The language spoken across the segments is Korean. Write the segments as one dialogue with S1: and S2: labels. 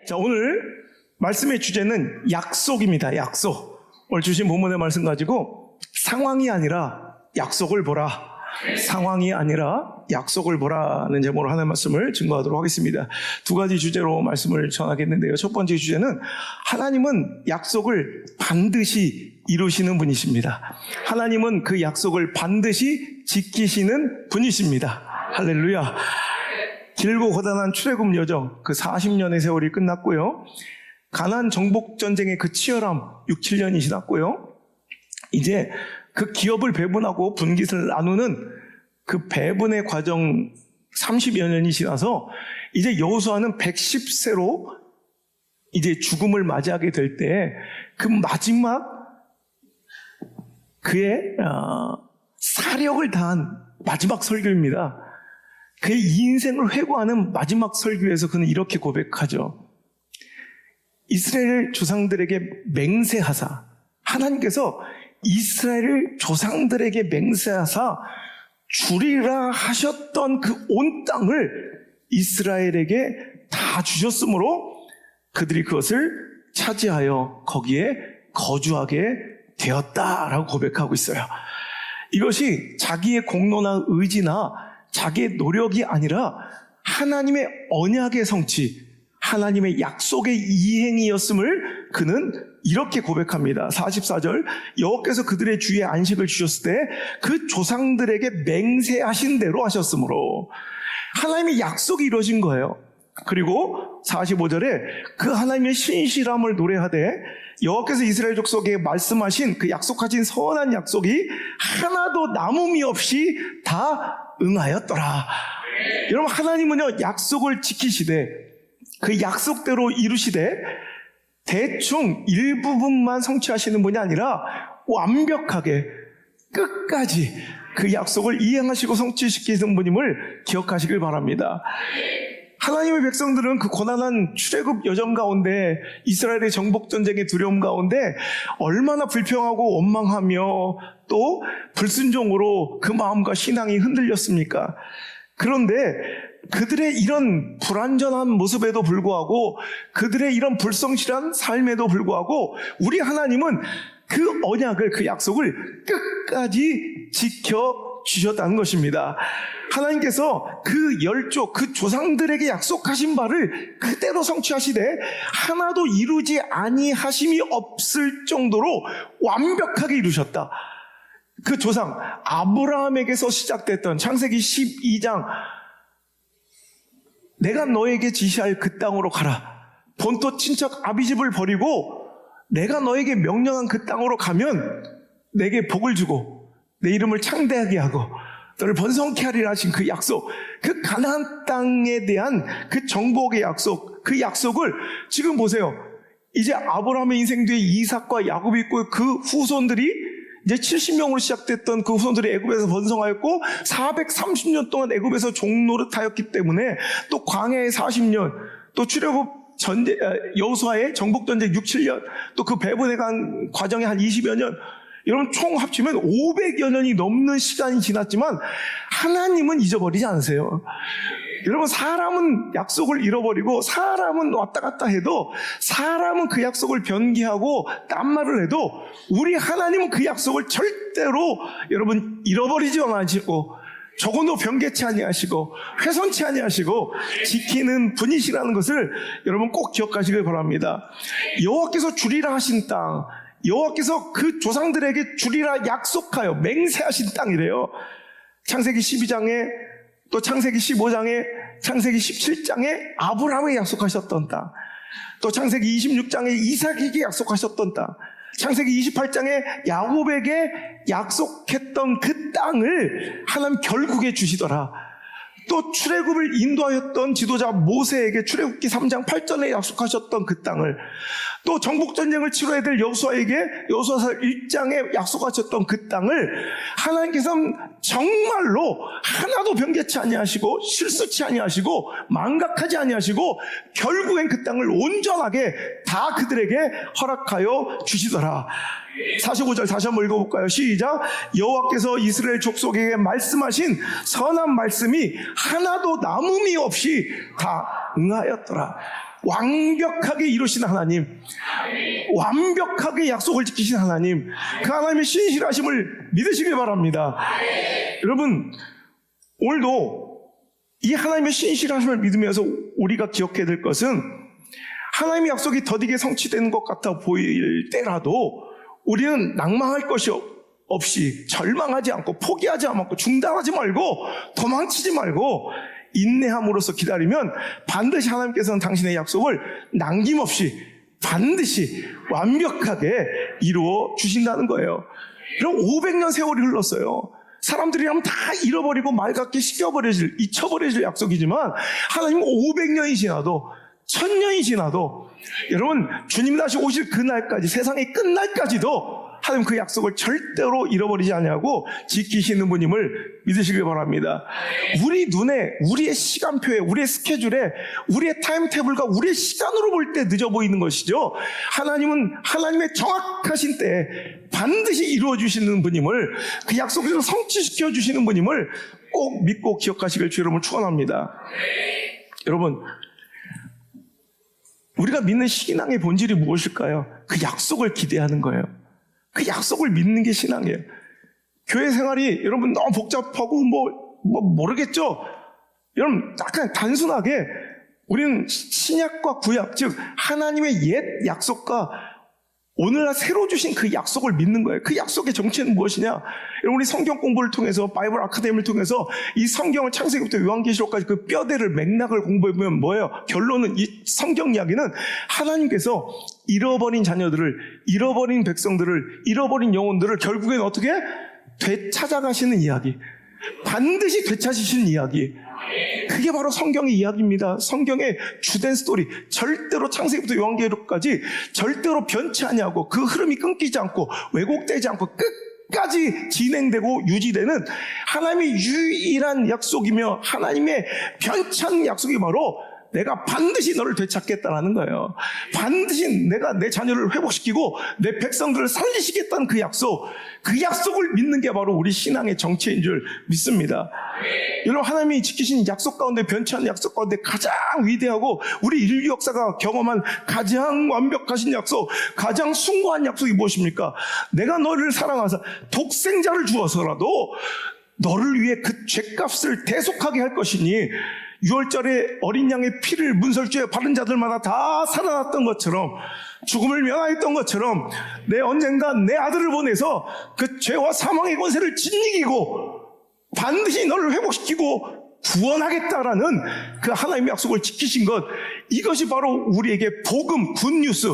S1: 자, 오늘 말씀의 주제는 약속입니다. 약속. 오늘 주신 본문의 말씀 가지고 상황이 아니라 약속을 보라. 상황이 아니라 약속을 보라는 제목으로 하나의 말씀을 증거하도록 하겠습니다. 두 가지 주제로 말씀을 전하겠는데요. 첫 번째 주제는 하나님은 약속을 반드시 이루시는 분이십니다. 하나님은 그 약속을 반드시 지키시는 분이십니다. 할렐루야. 길고 고단한 출애굽 여정, 그 40년의 세월이 끝났고요. 가나안 정복 전쟁의 그 치열함 6, 7년이 지났고요. 이제 그 기업을 배분하고 분깃을 나누는 그 배분의 과정 30여 년이 지나서 이제 여호수아는 110세로 이제 죽음을 맞이하게 될 때 그 마지막 그의 사력을 다한 마지막 설교입니다. 그의 인생을 회고하는 마지막 설교에서 그는 이렇게 고백하죠. 이스라엘 조상들에게 맹세하사, 하나님께서 이스라엘 조상들에게 맹세하사 주리라 하셨던 그 온 땅을 이스라엘에게 다 주셨으므로 그들이 그것을 차지하여 거기에 거주하게 되었다라고 고백하고 있어요. 이것이 자기의 공로나 의지나 자기의 노력이 아니라 하나님의 언약의 성취, 하나님의 약속의 이행이었음을 그는 이렇게 고백합니다. 44절, 여호와께서 그들의 주위에 안식을 주셨을 때 그 조상들에게 맹세하신 대로 하셨으므로 하나님의 약속이 이루어진 거예요. 그리고 45절에 그 하나님의 신실함을 노래하되 여호와께서 이스라엘 족속에게 말씀하신 그 약속하신 선한 약속이 하나도 남음이 없이 다 응하였더라. 여러분, 하나님은요 약속을 지키시되 그 약속대로 이루시되 대충 일부분만 성취하시는 분이 아니라 완벽하게 끝까지 그 약속을 이행하시고 성취시키는 분임을 기억하시길 바랍니다. 하나님의 백성들은 그 고난한 출애굽 여정 가운데, 이스라엘의 정복전쟁의 두려움 가운데 얼마나 불평하고 원망하며 또 불순종으로 그 마음과 신앙이 흔들렸습니까? 그런데 그들의 이런 불완전한 모습에도 불구하고, 그들의 이런 불성실한 삶에도 불구하고 우리 하나님은 그 언약을, 그 약속을 끝까지 지켜주셨다는 것입니다. 하나님께서 그 열조, 그 조상들에게 약속하신 바를 그대로 성취하시되 하나도 이루지 아니하심이 없을 정도로 완벽하게 이루셨다. 그 조상 아브라함에게서 시작됐던 창세기 12장, 내가 너에게 지시할 그 땅으로 가라. 본토 친척 아비집을 버리고 내가 너에게 명령한 그 땅으로 가면 내게 복을 주고 내 이름을 창대하게 하고 너를 번성케 하리라 하신 그 약속, 그 가나안 땅에 대한 그 정복의 약속, 그 약속을 지금 보세요. 이제 아브라함의 인생 뒤에 이삭과 야곱이 있고 그 후손들이 이제 70명으로 시작됐던 그 후손들이 애굽에서 번성하였고 430년 동안 애굽에서 종노릇하였기 때문에 또 광야의 40년, 또 출애굽 여호수아의 정복전쟁 6, 7년, 또 그 배분에 간 과정에 한 20여 년, 여러분 총 합치면 500여 년이 넘는 시간이 지났지만 하나님은 잊어버리지 않으세요. 여러분, 사람은 약속을 잃어버리고 사람은 왔다 갔다 해도, 사람은 그 약속을 변기하고 딴말을 해도 우리 하나님은 그 약속을 절대로 여러분 잃어버리지 않으시고 조금도 변개치 아니하시고 훼손치 아니하시고 지키는 분이시라는 것을 여러분 꼭 기억하시길 바랍니다. 여호와께서 주리라 하신 땅, 여호와께서 그 조상들에게 주리라 약속하여 맹세하신 땅이래요. 창세기 12장에, 또 창세기 15장에, 창세기 17장에 아브라함에게 약속하셨던 땅, 또 창세기 26장에 이삭에게 약속하셨던 땅, 창세기 28장에 야곱에게 약속했던 그 땅을 하나님 결국에 주시더라. 또 출애굽을 인도하였던 지도자 모세에게 출애굽기 3장 8절에 약속하셨던 그 땅을, 또 정복전쟁을 치러야 될 여호수아에게 여호수아서 1장에 약속하셨던 그 땅을 하나님께서는 정말로 하나도 변개치 아니하시고 실수치 아니하시고 망각하지 아니하시고 결국엔 그 땅을 온전하게 다 그들에게 허락하여 주시더라. 45절 다시 한번 읽어볼까요? 시작. 여호와께서 이스라엘 족속에게 말씀하신 선한 말씀이 하나도 남음이 없이 다 응하였더라. 완벽하게 이루신 하나님, 완벽하게 약속을 지키신 하나님, 그 하나님의 신실하심을 믿으시길 바랍니다. 여러분, 오늘도 이 하나님의 신실하심을 믿으면서 우리가 기억해야 될 것은, 하나님의 약속이 더디게 성취되는 것 같아 보일 때라도 우리는 낭망할 것이 없이, 절망하지 않고, 포기하지 않고, 중단하지 말고, 도망치지 말고 인내함으로써 기다리면 반드시 하나님께서는 당신의 약속을 남김없이 반드시 완벽하게 이루어 주신다는 거예요. 그럼 500년 세월이 흘렀어요. 사람들이라면 다 잃어버리고 말갛게 잊혀버려질 약속이지만, 하나님은 500년이 지나도 1000년이 지나도, 여러분, 주님 다시 오실 그날까지, 세상이 끝날까지도 하나님 그 약속을 절대로 잃어버리지 않냐고 지키시는 분임을 믿으시길 바랍니다. 우리 눈에, 우리의 시간표에, 우리의 스케줄에, 우리의 타임테이블과 우리의 시간으로 볼 때 늦어 보이는 것이죠. 하나님은 하나님의 정확하신 때에 반드시 이루어 주시는 분임을, 그 약속을 성취시켜 주시는 분임을 꼭 믿고 기억하시길 주 여러분을 축원합니다. 여러분, 우리가 믿는 신앙의 본질이 무엇일까요? 그 약속을 기대하는 거예요. 그 약속을 믿는 게 신앙이에요. 교회 생활이 여러분 너무 복잡하고 모르겠죠? 여러분, 약간 단순하게 우리는 신약과 구약, 즉 하나님의 옛 약속과 오늘날 새로 주신 그 약속을 믿는 거예요. 그 약속의 정체는 무엇이냐? 여러분, 우리 성경 공부를 통해서, 바이블 아카데미를 통해서 이 성경을 창세기부터 요한계시록까지 그 뼈대를, 맥락을 공부해보면 뭐예요? 결론은, 이 성경 이야기는 하나님께서 잃어버린 자녀들을, 잃어버린 백성들을, 잃어버린 영혼들을 결국엔 어떻게? 되찾아가시는 이야기. 반드시 되찾으시는 이야기. 그게 바로 성경의 이야기입니다. 성경의 주된 스토리. 절대로 창세기부터 요한계시록까지 절대로 변치 않냐고, 그 흐름이 끊기지 않고 왜곡되지 않고 끝까지 진행되고 유지되는 하나님의 유일한 약속이며, 하나님의 변치 않는 약속이 바로 내가 반드시 너를 되찾겠다라는 거예요. 반드시 내가 내 자녀를 회복시키고 내 백성들을 살리시겠다는 그 약속, 그 약속을 믿는 게 바로 우리 신앙의 정체인 줄 믿습니다. 여러분, 하나님이 지키신 약속 가운데, 변치 않는 약속 가운데 가장 위대하고 우리 인류 역사가 경험한 가장 완벽하신 약속, 가장 숭고한 약속이 무엇입니까? 내가 너를 사랑하사 독생자를 주어서라도 너를 위해 그 죄값을 대속하게 할 것이니, 6월절에 어린 양의 피를 문설주에 바른 자들마다 다 살아났던 것처럼, 죽음을 면하였던 것처럼 내 언젠가 내 아들을 보내서 그 죄와 사망의 권세를 짓이기고 반드시 너를 회복시키고 구원하겠다라는 그 하나님의 약속을 지키신 것, 이것이 바로 우리에게 복음, 굿뉴스,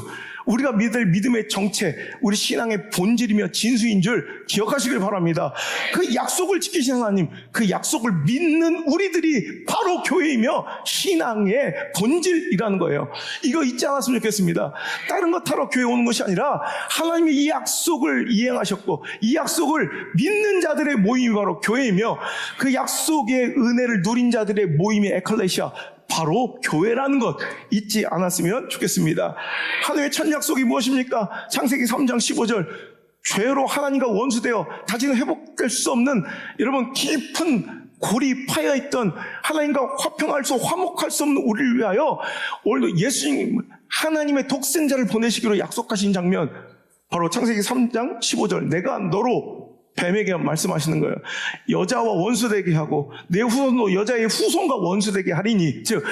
S1: 우리가 믿을 믿음의 정체, 우리 신앙의 본질이며 진수인 줄 기억하시길 바랍니다. 그 약속을 지키신 하나님, 그 약속을 믿는 우리들이 바로 교회이며 신앙의 본질이라는 거예요. 이거 잊지 않았으면 좋겠습니다. 다른 것 타러 교회 오는 것이 아니라 하나님이 이 약속을 이행하셨고 이 약속을 믿는 자들의 모임이 바로 교회이며, 그 약속의 은혜를 누린 자들의 모임이 에클레시아, 바로 교회라는 것 잊지 않았으면 좋겠습니다. 하나님의 첫 약속이 무엇입니까? 창세기 3장 15절, 죄로 하나님과 원수되어 다시는 회복될 수 없는, 여러분, 깊은 골이 파여있던 하나님과 화목할 수 없는 우리를 위하여 오늘도 예수님, 하나님의 독생자를 보내시기로 약속하신 장면, 바로 창세기 3장 15절, 내가 너로, 뱀에게 말씀하시는 거예요. 여자와 원수되게 하고 내 후손도 여자의 후손과 원수되게 하리니, 즉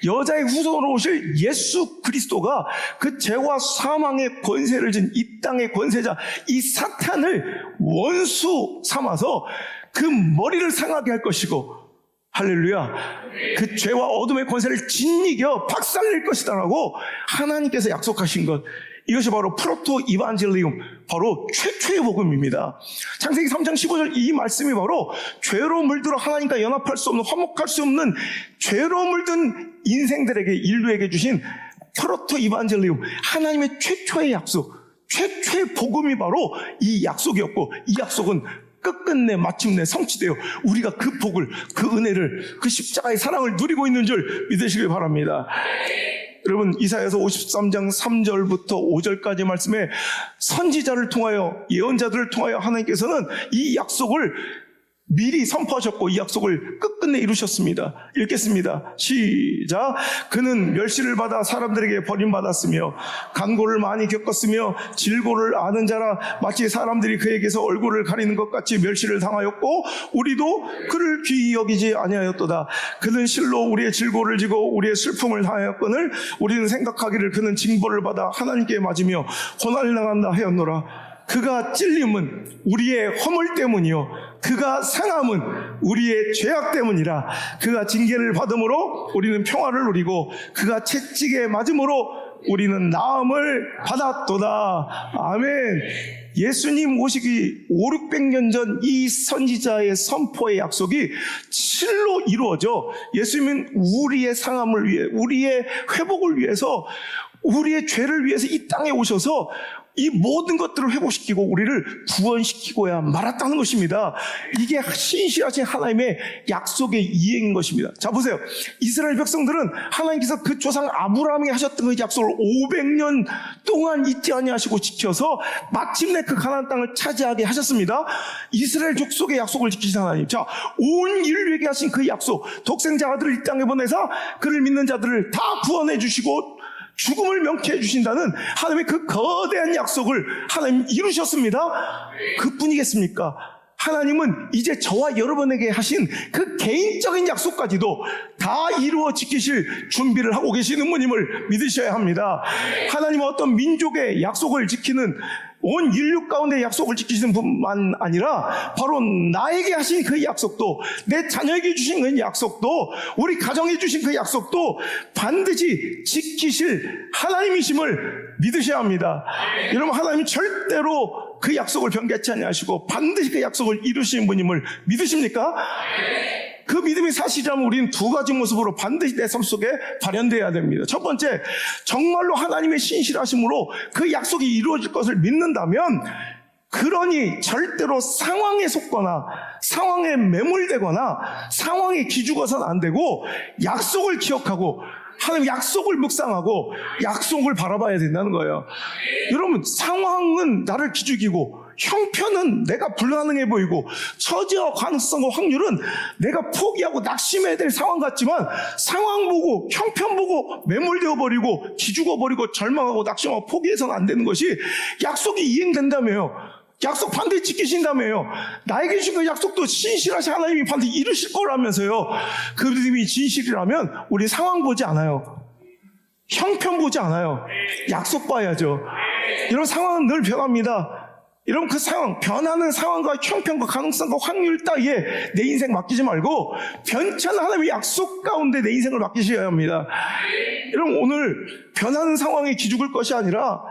S1: 여자의 후손으로 오실 예수 그리스도가 그 죄와 사망의 권세를 진 이 땅의 권세자, 이 사탄을 원수 삼아서 그 머리를 상하게 할 것이고, 할렐루야, 그 죄와 어둠의 권세를 짓이겨 박살낼 것이다라고 하나님께서 약속하신 것, 이것이 바로 프로토 이반젤리움, 바로 최초의 복음입니다. 창세기 3장 15절 이 말씀이 바로 죄로 물들어 하나님과 연합할 수 없는, 화목할 수 없는 죄로 물든 인생들에게, 인류에게 주신 프로토 이반젤리움, 하나님의 최초의 약속, 최초의 복음이 바로 이 약속이었고, 이 약속은 끝끝내 마침내 성취되어 우리가 그 복을, 그 은혜를, 그 십자가의 사랑을 누리고 있는 줄 믿으시길 바랍니다. 여러분, 이사야서 53장 3절부터 5절까지 말씀에 선지자를 통하여, 예언자들을 통하여 하나님께서는 이 약속을 미리 선포하셨고 이 약속을 끝끝내 이루셨습니다. 읽겠습니다. 시작. 그는 멸시를 받아 사람들에게 버림받았으며 간고를 많이 겪었으며 질고를 아는 자라 마치 사람들이 그에게서 얼굴을 가리는 것 같이 멸시를 당하였고 우리도 그를 귀히 여기지 아니하였도다. 그는 실로 우리의 질고를 지고 우리의 슬픔을 당하였거늘 우리는 생각하기를 그는 징벌을 받아 하나님께 맞으며 고난을 당한다 하였노라. 그가 찔림은 우리의 허물 때문이요 그가 상함은 우리의 죄악 때문이라. 그가 징계를 받음으로 우리는 평화를 누리고 그가 채찍에 맞음으로 우리는 나음을 받았도다. 아멘. 예수님 오시기 500~600년 전 이 선지자의 선포의 약속이 실로 이루어져 예수님은 우리의 상함을 위해, 우리의 회복을 위해서, 우리의 죄를 위해서 이 땅에 오셔서 이 모든 것들을 회복시키고 우리를 구원시키고야 말았다는 것입니다. 이게 신실하신 하나님의 약속의 이행인 것입니다. 자, 보세요. 이스라엘 백성들은 하나님께서 그 조상 아브라함에게 하셨던 그 약속을 500년 동안 잊지 아니하시고 지켜서 마침내 그 가나안 땅을 차지하게 하셨습니다. 이스라엘 족속의 약속을 지키신 하나님. 자, 온 인류에게 하신 그 약속, 독생자 아들을 이 땅에 보내서 그를 믿는 자들을 다 구원해 주시고 죽음을 명쾌해 주신다는 하나님의 그 거대한 약속을 하나님 이루셨습니다. 그뿐이겠습니까? 하나님은 이제 저와 여러분에게 하신 그 개인적인 약속까지도 다 이루어 지키실 준비를 하고 계시는 분임을 믿으셔야 합니다. 하나님은 어떤 민족의 약속을 지키는, 온 인류 가운데 약속을 지키시는 분만 아니라 바로 나에게 하신 그 약속도, 내 자녀에게 주신 그 약속도, 우리 가정에 주신 그 약속도 반드시 지키실 하나님이심을 믿으셔야 합니다. 여러분, 하나님은 절대로 그 약속을 변개치 아니하시고 반드시 그 약속을 이루시는 분임을 믿으십니까? 그 믿음이 사실이라면 우리는 두 가지 모습으로 반드시 내 삶 속에 발현되어야 됩니다. 첫 번째, 정말로 하나님의 신실하심으로 그 약속이 이루어질 것을 믿는다면, 그러니 절대로 상황에 속거나 상황에 매몰되거나 상황에 기죽어서는 안 되고 약속을 기억하고 하나님 약속을 묵상하고 약속을 바라봐야 된다는 거예요. 여러분, 상황은 나를 기죽이고 형편은 내가 불가능해 보이고 처지와 가능성과 확률은 내가 포기하고 낙심해야 될 상황 같지만, 상황 보고 형편 보고 매몰되어 버리고 기죽어 버리고 절망하고 낙심하고 포기해서는 안 되는 것이, 약속이 이행된다며요. 약속 반드시 지키신다며요. 나에게 주신 그 약속도 신실하신 하나님이 반드시 이루실 거라면서요. 그 믿음이 진실이라면 우리 상황 보지 않아요. 형편 보지 않아요. 약속 봐야죠. 이런 상황은 늘 변합니다. 여러분, 그 상황, 변하는 상황과 형편과 가능성과 확률 따위에 내 인생 맡기지 말고 변천한 하나님의 약속 가운데 내 인생을 맡기셔야 합니다. 여러분, 오늘 변하는 상황에 기죽을 것이 아니라,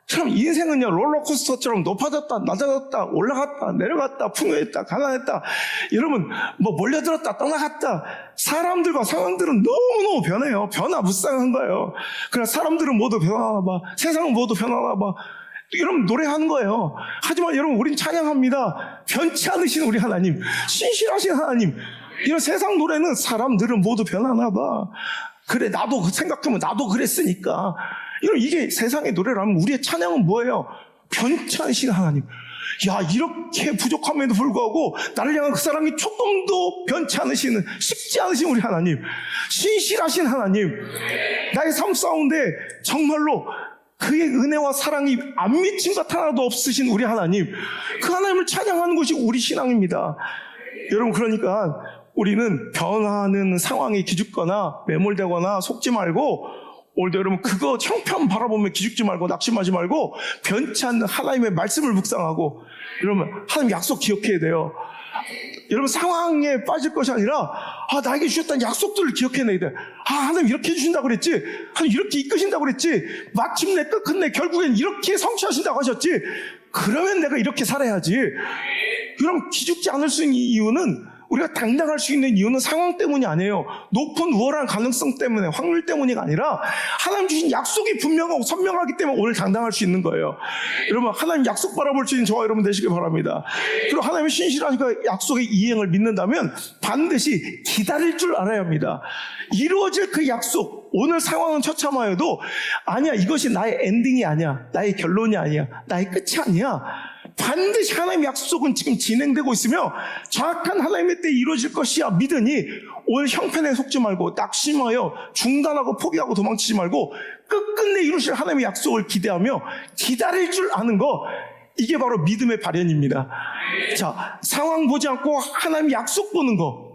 S1: 참 인생은요 롤러코스터처럼 높아졌다 낮아졌다 올라갔다 내려갔다 풍요했다 가난했다, 여러분 뭐 몰려들었다 떠나갔다, 사람들과 상황들은 너무너무 변해요. 변화무쌍한 거예요. 그래서 사람들은 모두 변하나 봐, 세상은 모두 변하나 봐, 여러분 노래하는 거예요. 하지만 여러분, 우린 찬양합니다. 변치 않으신 우리 하나님, 신실하신 하나님. 이런 세상 노래는 사람들은 모두 변하나 봐, 그래 나도 생각하면 나도 그랬으니까. 여러분, 이게 세상의 노래라면 우리의 찬양은 뭐예요? 변치 않으신 하나님. 야, 이렇게 부족함에도 불구하고 나를 향한 그 사랑이 조금도 변치 않으시는, 식지 않으신 우리 하나님, 신실하신 하나님. 나의 삶 가운데 정말로 그의 은혜와 사랑이 안 미친 것 하나도 없으신 우리 하나님, 그 하나님을 찬양하는 것이 우리 신앙입니다. 여러분, 그러니까 우리는 변하는 상황에 기죽거나 매몰되거나 속지 말고, 오늘도 여러분 그거 형편 바라보면 기죽지 말고 낙심하지 말고 변치 않는 하나님의 말씀을 묵상하고, 여러분 하나님 약속 기억해야 돼요. 여러분, 상황에 빠질 것이 아니라 나에게 주셨다는 약속들을 기억해내야 돼. 하나님 이렇게 해주신다고 그랬지, 하나님 이렇게 이끄신다고 그랬지, 마침내 끝끝내 결국엔 이렇게 성취하신다고 하셨지, 그러면 내가 이렇게 살아야지. 여러분, 기죽지 않을 수 있는 이유는, 우리가 당당할 수 있는 이유는 상황 때문이 아니에요. 높은 우월한 가능성 때문에, 확률 때문이 아니라 하나님 주신 약속이 분명하고 선명하기 때문에 오늘 당당할 수 있는 거예요. 여러분, 하나님 약속 바라볼 수 있는 저와 여러분 되시길 바랍니다. 그리고 하나님의 신실한 그 약속의 이행을 믿는다면 반드시 기다릴 줄 알아야 합니다. 이루어질 그 약속, 오늘 상황은 처참하여도 아니야, 이것이 나의 엔딩이 아니야, 나의 결론이 아니야, 나의 끝이 아니야, 반드시 하나님의 약속은 지금 진행되고 있으며 정확한 하나님의 때에 이루어질 것이야 믿으니 오늘 형편에 속지 말고 낙심하여 중단하고 포기하고 도망치지 말고 끝끝내 이루실 하나님의 약속을 기대하며 기다릴 줄 아는 거, 이게 바로 믿음의 발현입니다. 자, 상황 보지 않고 하나님의 약속 보는 거,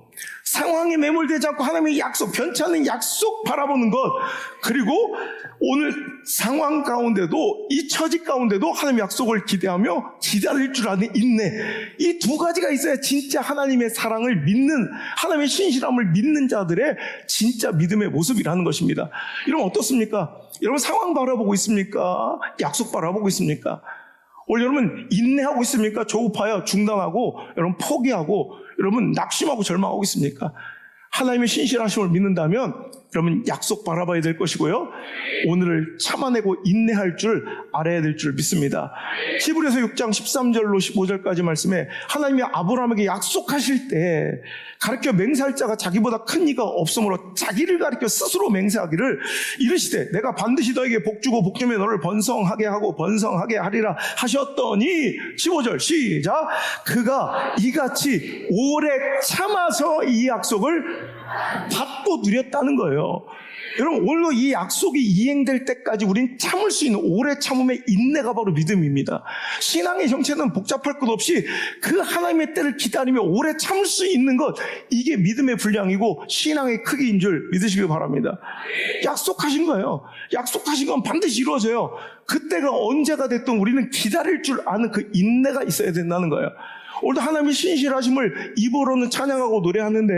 S1: 상황에 매몰되지 않고 하나님의 약속, 변치 않는 약속 바라보는 것, 그리고 오늘 상황 가운데도, 이 처지 가운데도 하나님의 약속을 기대하며 기다릴 줄 아는 인내, 이 두 가지가 있어야 진짜 하나님의 사랑을 믿는, 하나님의 신실함을 믿는 자들의 진짜 믿음의 모습이라는 것입니다. 여러분 어떻습니까? 여러분 상황 바라보고 있습니까? 약속 바라보고 있습니까? 오늘 여러분 인내하고 있습니까? 조급하여 중단하고 여러분 포기하고 여러분 낙심하고 절망하고 있습니까? 하나님의 신실하심을 믿는다면 여러분 약속 바라봐야 될 것이고요, 오늘을 참아내고 인내할 줄 알아야 될 줄 믿습니다. 히브리서 6장 13절로 15절까지 말씀에 하나님이 아브라함에게 약속하실 때 가르쳐 맹세할 자가 자기보다 큰 이가 없으므로 자기를 가르쳐 스스로 맹세하기를 이르시되 내가 반드시 너에게 복주고 복주며 너를 번성하게 하고 번성하게 하리라 하셨더니 15절 시작, 그가 이같이 오래 참아서 이 약속을 받고 누렸다는 거예요. 여러분 오늘도 이 약속이 이행될 때까지 우린 참을 수 있는 오래 참음의 인내가 바로 믿음입니다. 신앙의 정체는 복잡할 것 없이 그 하나님의 때를 기다리며 오래 참을 수 있는 것, 이게 믿음의 분량이고 신앙의 크기인 줄 믿으시길 바랍니다. 약속하신 거예요. 약속하신 건 반드시 이루어져요. 그때가 언제가 됐든 우리는 기다릴 줄 아는 그 인내가 있어야 된다는 거예요. 오늘도 하나님의 신실하심을 입으로는 찬양하고 노래하는데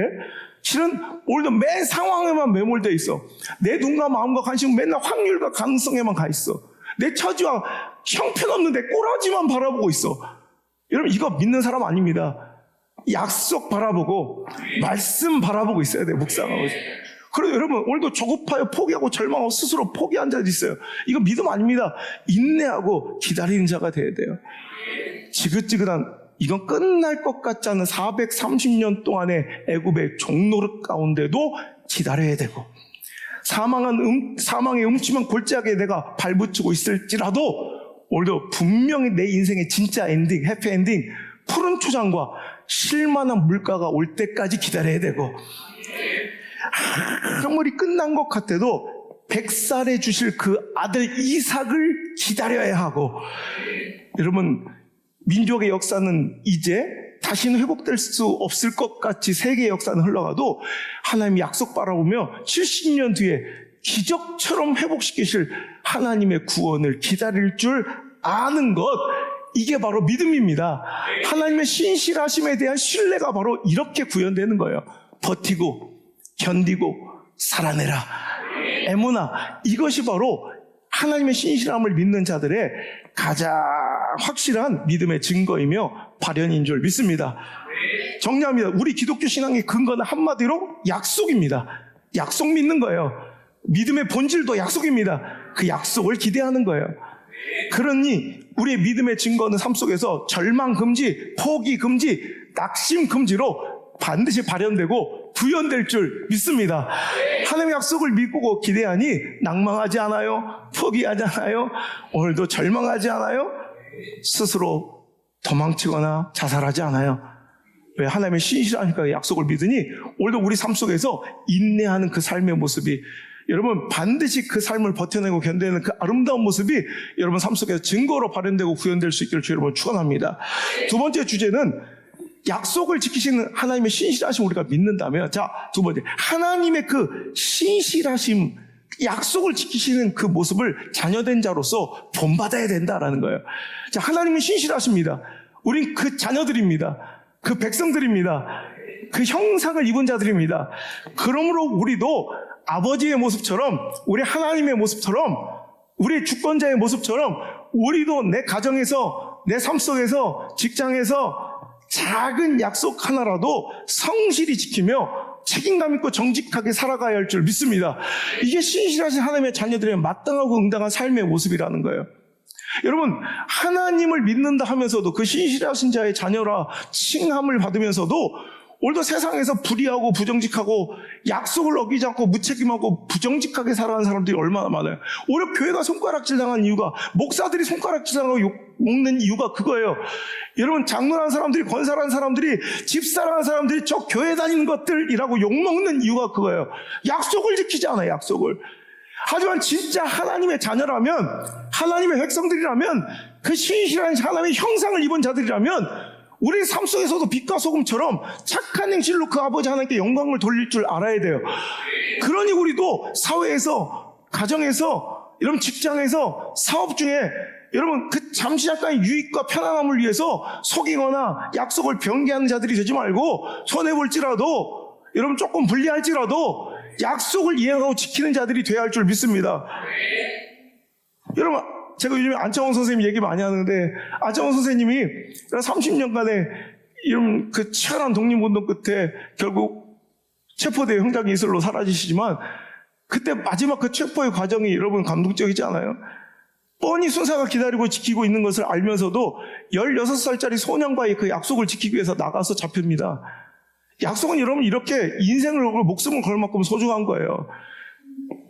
S1: 실은 오늘도 매 상황에만 매몰되어 있어. 내 눈과 마음과 관심은 맨날 확률과 가능성에만 가 있어. 내 처지와 형편없는 내 꼬라지만 바라보고 있어. 여러분 이거 믿는 사람 아닙니다. 약속 바라보고 말씀 바라보고 있어야 돼요. 묵상하고. 그래도 여러분 오늘도 조급하여 포기하고 절망하고 스스로 포기한 자도 있어요. 이거 믿음 아닙니다. 인내하고 기다리는 자가 돼야 돼요. 지긋지긋한, 이건 끝날 것 같지 않은 430년 동안의 애굽의 종노릇 가운데도 기다려야 되고, 사망의 음침한 골짜기에 내가 발붙이고 있을지라도 오늘도 분명히 내 인생의 진짜 엔딩, 해피엔딩, 푸른 초장과 실만한 물가가 올 때까지 기다려야 되고, 아무리 끝난 것 같아도 100살에 주실 그 아들 이삭을 기다려야 하고, 여러분 민족의 역사는 이제 다시는 회복될 수 없을 것 같이 세계의 역사는 흘러가도 하나님이 약속 바라보며 70년 뒤에 기적처럼 회복시키실 하나님의 구원을 기다릴 줄 아는 것, 이게 바로 믿음입니다. 하나님의 신실하심에 대한 신뢰가 바로 이렇게 구현되는 거예요. 버티고 견디고 살아내라, 에무나, 이것이 바로 하나님의 신실함을 믿는 자들의 가장 확실한 믿음의 증거이며 발현인 줄 믿습니다. 정리합니다. 우리 기독교 신앙의 근거는 한마디로 약속입니다. 약속 믿는 거예요. 믿음의 본질도 약속입니다. 그 약속을 기대하는 거예요. 그러니 우리의 믿음의 증거는 삶 속에서 절망 금지, 포기 금지, 낙심 금지로 반드시 발현되고 구현될 줄 믿습니다. 하나님의 약속을 믿고 기대하니 낭망하지 않아요. 포기하지 않아요. 오늘도 절망하지 않아요. 스스로 도망치거나 자살하지 않아요. 왜? 하나님의 신실하니까 약속을 믿으니 오늘도 우리 삶 속에서 인내하는 그 삶의 모습이, 여러분 반드시 그 삶을 버텨내고 견뎌내는 그 아름다운 모습이 여러분 삶 속에서 증거로 발현되고 구현될 수 있기를 주의 이름으로 축원합니다. 두 번째 주제는 약속을 지키시는 하나님의 신실하심 우리가 믿는다면, 자, 두 번째, 하나님의 그 신실하심, 약속을 지키시는 그 모습을 자녀된 자로서 본받아야 된다라는 거예요. 자, 하나님은 신실하십니다. 우린 그 자녀들입니다. 그 백성들입니다. 그 형상을 입은 자들입니다. 그러므로 우리도 아버지의 모습처럼, 우리 하나님의 모습처럼, 우리의 주권자의 모습처럼 우리도 내 가정에서, 내 삶 속에서, 직장에서 작은 약속 하나라도 성실히 지키며 책임감 있고 정직하게 살아가야 할 줄 믿습니다. 이게 신실하신 하나님의 자녀들의 마땅하고 응당한 삶의 모습이라는 거예요. 여러분, 하나님을 믿는다 하면서도 그 신실하신 자의 자녀라 칭함을 받으면서도 오늘도 세상에서 불의하고 부정직하고 약속을 어기지 않고 무책임하고 부정직하게 살아가는 사람들이 얼마나 많아요. 오히려 교회가 손가락질 당한 이유가, 목사들이 손가락질 당하고 욕먹는 이유가 그거예요. 여러분, 장로라는 사람들이, 권사라는 사람들이, 집사라는 사람들이 저 교회 다니는 것들이라고 욕먹는 이유가 그거예요. 약속을 지키지 않아요, 약속을. 하지만 진짜 하나님의 자녀라면, 하나님의 백성들이라면, 그 신실한 하나님의 형상을 입은 자들이라면 우리 삶 속에서도 빛과 소금처럼 착한 행실로 그 아버지 하나님께 영광을 돌릴 줄 알아야 돼요. 그러니 우리도 사회에서, 가정에서, 여러분 직장에서, 사업 중에 여러분 그 잠시 약간의 유익과 편안함을 위해서 속이거나 약속을 변개하는 자들이 되지 말고, 손해볼지라도, 여러분 조금 불리할지라도 약속을 이행하고 지키는 자들이 되어야 할 줄 믿습니다. 여러분, 제가 요즘에 안창원 선생님 얘기 많이 하는데, 안창원 선생님이 30년간의 이런 그 치열한 독립운동 끝에 결국 체포돼 형장 이슬로 사라지시지만, 그때 마지막 그 체포의 과정이 여러분 감동적이지 않아요? 뻔히 순사가 기다리고 지키고 있는 것을 알면서도 16살짜리 소년과의 그 약속을 지키기 위해서 나가서 잡힙니다. 약속은 여러분 이렇게 인생을 걸고 목숨을 걸 만큼 소중한 거예요.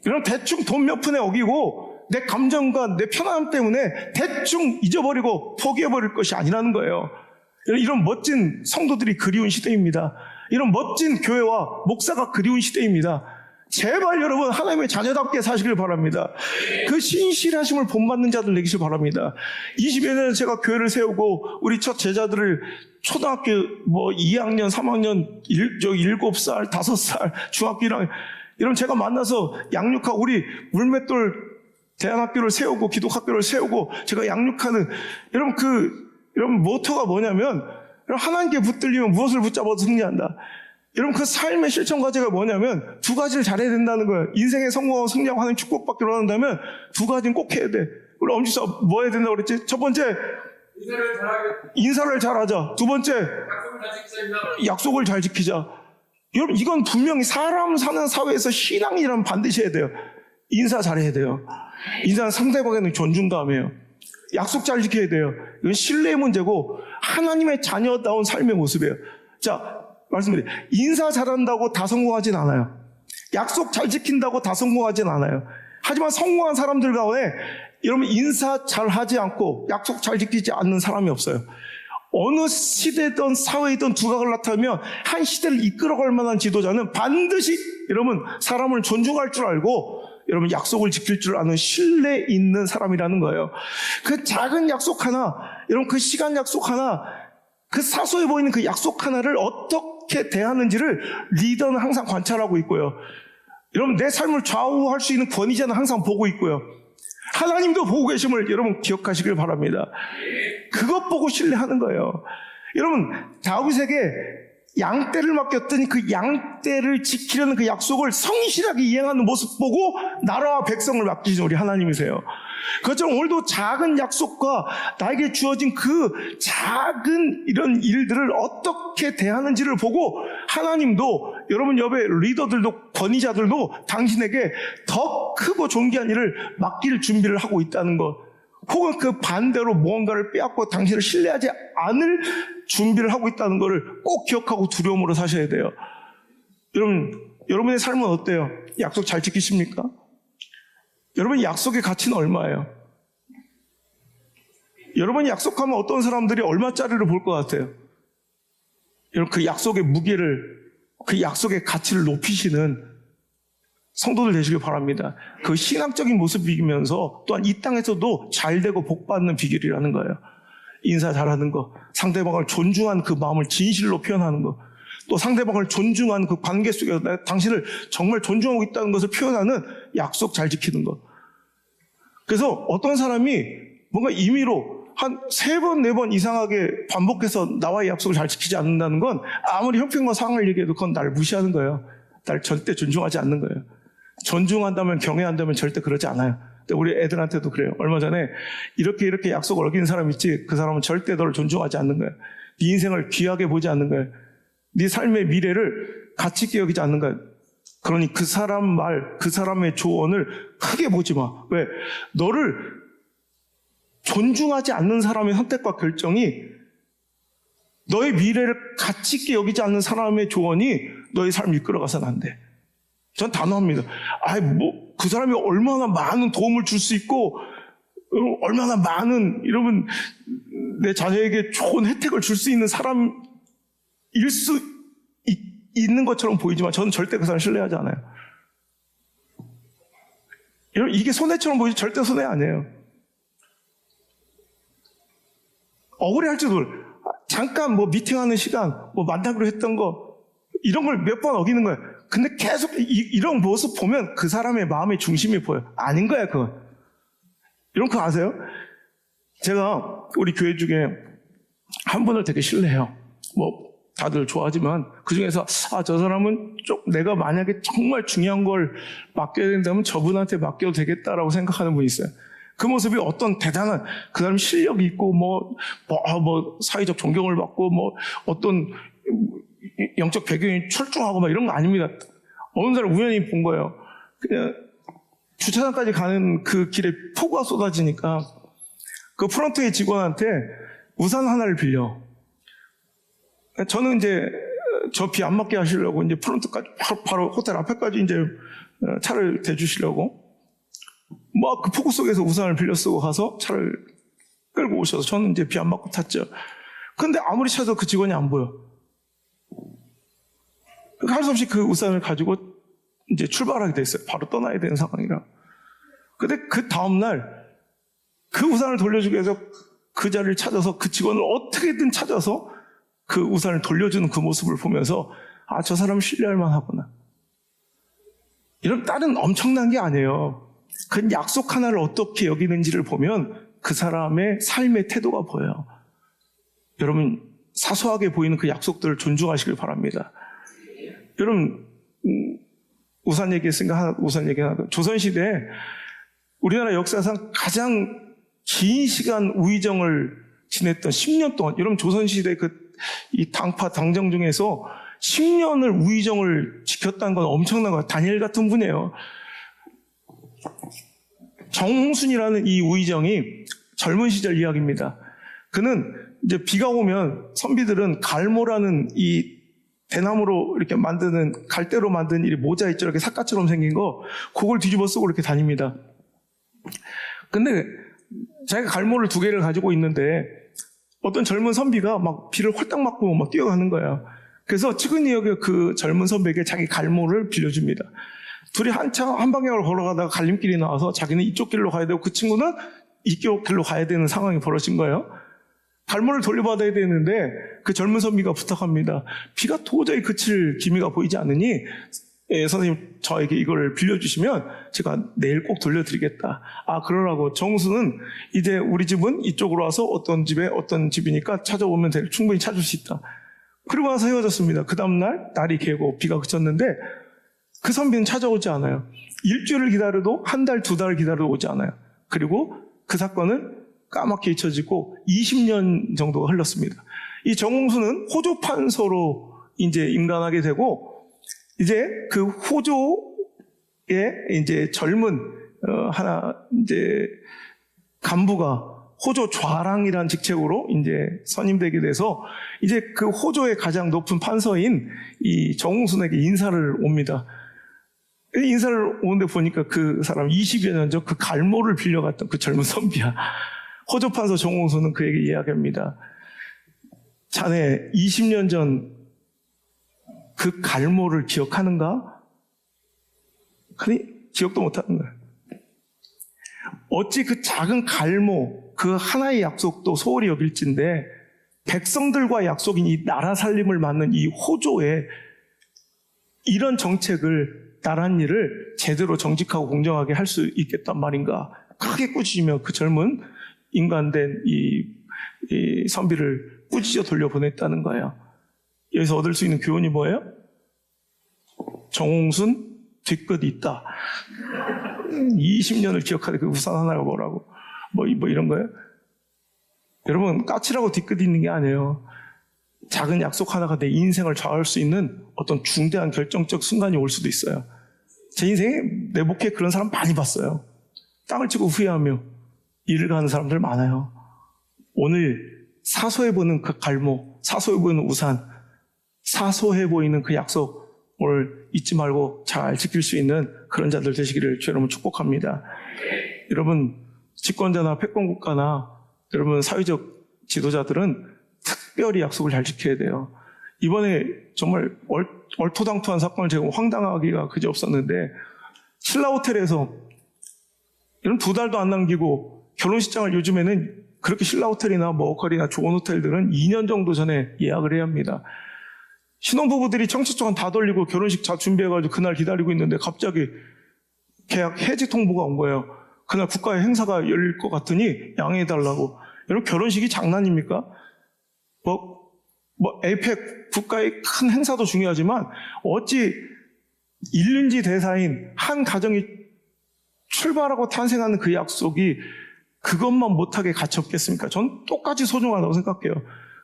S1: 여러분, 대충 돈 몇 푼에 어기고 내 감정과 내 편안함 때문에 대충 잊어버리고 포기해버릴 것이 아니라는 거예요. 이런 멋진 성도들이 그리운 시대입니다. 이런 멋진 교회와 목사가 그리운 시대입니다. 제발 여러분, 하나님의 자녀답게 사시길 바랍니다. 그 신실하심을 본받는 자들 되시길 바랍니다. 20여 년 제가 교회를 세우고 우리 첫 제자들을 초등학교 2학년, 3학년, 7살, 5살, 중학교 1학년, 여러분 제가 만나서 양육하고, 우리 물맷돌 대안학교를 세우고 기독학교를 세우고 제가 양육하는, 여러분 모토가 뭐냐면, 하나님께 붙들리면 무엇을 붙잡아도 승리한다. 여러분, 그 삶의 실천 과제가 뭐냐면 두 가지를 잘해야 된다는 거예요. 인생에 성공하고 승리하고 하나님 축복받기로 한다면 두 가지는 꼭 해야 돼. 우리 엄지사 뭐 해야 된다고 그랬지? 첫 번째, 인사를 잘하자. 두 번째, 약속을 잘 지키자. 여러분, 이건 분명히 사람 사는 사회에서 신앙이라면 반드시 해야 돼요. 인사 잘해야 돼요. 인사는 상대방에는 존중감이에요. 약속 잘 지켜야 돼요. 이건 신뢰의 문제고 하나님의 자녀다운 삶의 모습이에요. 자, 말씀드려요. 인사 잘한다고 다 성공하진 않아요. 약속 잘 지킨다고 다 성공하진 않아요. 하지만 성공한 사람들 가운데 여러분, 인사 잘하지 않고 약속 잘 지키지 않는 사람이 없어요. 어느 시대든 사회이든 두각을 나타내면 한 시대를 이끌어갈 만한 지도자는 반드시 여러분 사람을 존중할 줄 알고 여러분 약속을 지킬 줄 아는 신뢰 있는 사람이라는 거예요. 그 작은 약속 하나, 여러분 그 시간 약속 하나, 그 사소해 보이는 그 약속 하나를 어떻게 대하는지를 리더는 항상 관찰하고 있고요. 여러분, 내 삶을 좌우할 수 있는 권위자는 항상 보고 있고요. 하나님도 보고 계심을 여러분 기억하시길 바랍니다. 그것 보고 신뢰하는 거예요. 여러분, 다윗에게 양떼를 맡겼더니 그 양떼를 지키려는 그 약속을 성실하게 이행하는 모습 보고 나라와 백성을 맡기신 우리 하나님이세요. 그것처럼 오늘도 작은 약속과 나에게 주어진 그 작은 이런 일들을 어떻게 대하는지를 보고 하나님도 여러분 옆에 리더들도 권위자들도 당신에게 더 크고 존귀한 일을 맡길 준비를 하고 있다는 것, 혹은 그 반대로 무언가를 빼앗고 당신을 신뢰하지 않을 준비를 하고 있다는 것을 꼭 기억하고 두려움으로 사셔야 돼요. 여러분의 삶은 어때요? 약속 잘 지키십니까? 여러분, 약속의 가치는 얼마예요? 여러분이 약속하면 어떤 사람들이 얼마짜리를 볼 것 같아요? 여러분, 그 약속의 무게를, 그 약속의 가치를 높이시는 성도들 되시길 바랍니다. 그 신앙적인 모습이면서 또한 이 땅에서도 잘되고 복받는 비결이라는 거예요. 인사 잘하는 거, 상대방을 존중한 그 마음을 진실로 표현하는 거, 또 상대방을 존중한 그 관계 속에서 내가 당신을 정말 존중하고 있다는 것을 표현하는 약속 잘 지키는 것. 그래서 어떤 사람이 뭔가 임의로 한 3번, 4번 이상하게 반복해서 나와의 약속을 잘 지키지 않는다는 건 아무리 형편과 상황을 얘기해도 그건 나를 무시하는 거예요. 나를 절대 존중하지 않는 거예요. 존중한다면, 경외한다면 절대 그러지 않아요. 근데 우리 애들한테도 그래요. 얼마 전에 이렇게 약속을 어기는 사람 있지, 그 사람은 절대 너를 존중하지 않는 거예요. 네 인생을 귀하게 보지 않는 거예요. 네 삶의 미래를 가치 있게 여기지 않는 거예요. 그러니 그 사람 말, 그 사람의 조언을 크게 보지 마. 왜? 너를 존중하지 않는 사람의 선택과 결정이 너의 미래를 가치 있게 여기지 않는 사람의 조언이 너의 삶을 이끌어가서는 안 돼. 전 단호합니다. 그 사람이 얼마나 많은 도움을 줄 수 있고, 얼마나 많은, 여러분, 내 자녀에게 좋은 혜택을 줄 수 있는 사람일 수 있는 것처럼 보이지만 저는 절대 그 사람 신뢰하지 않아요. 여러분, 이게 손해처럼 보이지 절대 손해 아니에요. 억울해할지도 몰라요. 잠깐 미팅하는 시간, 만나기로 했던 거, 이런 걸 몇 번 어기는 거예요. 근데 계속 이런 모습 보면 그 사람의 마음의 중심이 보여요. 아닌 거야, 그건. 이런 거 아세요? 제가 우리 교회 중에 한 분을 되게 신뢰해요. 다들 좋아하지만 그 중에서 저 사람은 좀 내가 만약에 정말 중요한 걸 맡겨야 된다면 저분한테 맡겨도 되겠다라고 생각하는 분이 있어요. 그 모습이 어떤 대단한 그 사람 실력이 있고 사회적 존경을 받고 어떤 영적 배경이 출중하고 이런 거 아닙니다. 어느 날 우연히 본 거예요. 그냥 주차장까지 가는 그 길에 폭우가 쏟아지니까 그 프런트의 직원한테 우산 하나를 빌려. 저는 이제 저 비 안 맞게 하시려고 이제 프런트까지 바로 호텔 앞에까지 이제 차를 대주시려고 그 폭우 속에서 우산을 빌려 쓰고 가서 차를 끌고 오셔서 저는 이제 비 안 맞고 탔죠. 근데 아무리 찾아도 그 직원이 안 보여. 할 수 없이 그 우산을 가지고 이제 출발하게 됐어요. 바로 떠나야 되는 상황이라. 근데 그 다음날 그 우산을 돌려주기 위해서 그 자리를 찾아서 그 직원을 어떻게든 찾아서 그 우산을 돌려주는 그 모습을 보면서 저 사람은 신뢰할 만하구나. 이런 다른 엄청난 게 아니에요. 그 약속 하나를 어떻게 여기는지를 보면 그 사람의 삶의 태도가 보여요. 여러분, 사소하게 보이는 그 약속들을 존중하시길 바랍니다. 여러분, 우산 얘기했으니까 우산 얘기 하나. 조선시대에 우리나라 역사상 가장 긴 시간 우의정을 지냈던 10년 동안, 여러분 조선시대 이 당파 당정 중에서 10년을 우의정을 지켰다는 건 엄청난 거예요. 다니엘 같은 분이에요. 정홍순이라는 이 우의정이 젊은 시절 이야기입니다. 그는 이제 비가 오면 선비들은 갈모라는 이 대나무로 이렇게 만드는, 갈대로 만든 이 모자 있죠. 이렇게 삿갓처럼 생긴 거, 그걸 뒤집어 쓰고 이렇게 다닙니다. 근데 자기가 갈모를 2개를 가지고 있는데 어떤 젊은 선비가 비를 홀딱 맞고 뛰어가는 거예요. 그래서 측은이역의 그 젊은 선비에게 자기 갈모를 빌려줍니다. 둘이 한참 한 방향으로 걸어가다가 갈림길이 나와서 자기는 이쪽 길로 가야 되고 그 친구는 이쪽 길로 가야 되는 상황이 벌어진 거예요. 갈모를 돌려받아야 되는데 그 젊은 선비가 부탁합니다. 비가 도저히 그칠 기미가 보이지 않으니 선생님 저에게 이걸 빌려주시면 제가 내일 꼭 돌려드리겠다. 그러라고. 정수는 이제 우리 집은 이쪽으로 와서 어떤 집에 어떤 집이니까 찾아오면 충분히 찾을 수 있다. 그러고 나서 헤어졌습니다. 그 다음날 날이 개고 비가 그쳤는데 그 선비는 찾아오지 않아요. 일주일을 기다려도 한 달, 2달을 기다려도 오지 않아요. 그리고 그 사건은 까맣게 잊혀지고 20년 정도가 흘렀습니다. 이 정홍수는 호조 판서로 이제 임관하게 되고 이제 그 호조의 이제 젊은 이제 간부가 호조 좌랑이라는 직책으로 이제 선임되게 돼서 이제 그 호조의 가장 높은 판서인 이 정홍순에게 인사를 옵니다. 인사를 오는데 보니까 그 사람 20여 년 전 그 갈모를 빌려갔던 그 젊은 선비야. 호조 판서 정홍순은 그에게 이야기합니다. 자네 20년 전 그 갈모를 기억하는가? 아니, 기억도 못하는 거야. 어찌 그 작은 갈모, 그 하나의 약속도 소홀히 여길진데 백성들과 약속인 이 나라 살림을 맡는 이 호조에 이런 정책을, 나란 일을 제대로 정직하고 공정하게 할 수 있겠단 말인가? 크게 꾸짖으며 그 젊은 인간된 이 선비를 꾸짖어 돌려보냈다는 거예요. 여기서 얻을 수 있는 교훈이 뭐예요? 정홍순 뒤끝이 있다. 20년을 기억하는 그 우산 하나가 뭐라고? 뭐 이런 거예요? 여러분, 까칠하고 뒤끝이 있는 게 아니에요. 작은 약속 하나가 내 인생을 좌우할 수 있는 어떤 중대한 결정적 순간이 올 수도 있어요. 제 인생에 내 목회에 그런 사람 많이 봤어요. 땅을 치고 후회하며 일을 가는 사람들 많아요. 오늘 사소해 보이는 그 갈모, 사소해 보이는 우산, 사소해 보이는 그 약속을 잊지 말고 잘 지킬 수 있는 그런 자들 되시기를 주 여러분 축복합니다. 여러분 집권자나 패권국가나 여러분 사회적 지도자들은 특별히 약속을 잘 지켜야 돼요. 이번에 정말 얼토당토한 사건을 제가 황당하기가 그지없었는데 신라호텔에서 이런 2달도 안 남기고 결혼식장을 요즘에는 그렇게 신라호텔이나 머거리나 좋은 호텔들은 2년 정도 전에 예약을 해야 합니다. 신혼부부들이 청첩장 다 돌리고 결혼식 다 준비해가지고 그날 기다리고 있는데 갑자기 계약 해지 통보가 온 거예요. 그날 국가의 행사가 열릴 것 같으니 양해해달라고. 여러분 결혼식이 장난입니까? 에이펙 국가의 큰 행사도 중요하지만 어찌 일륜지 대사인 한 가정이 출발하고 탄생하는 그 약속이 그것만 못하게 갇혔겠습니까? 전 똑같이 소중하다고 생각해요.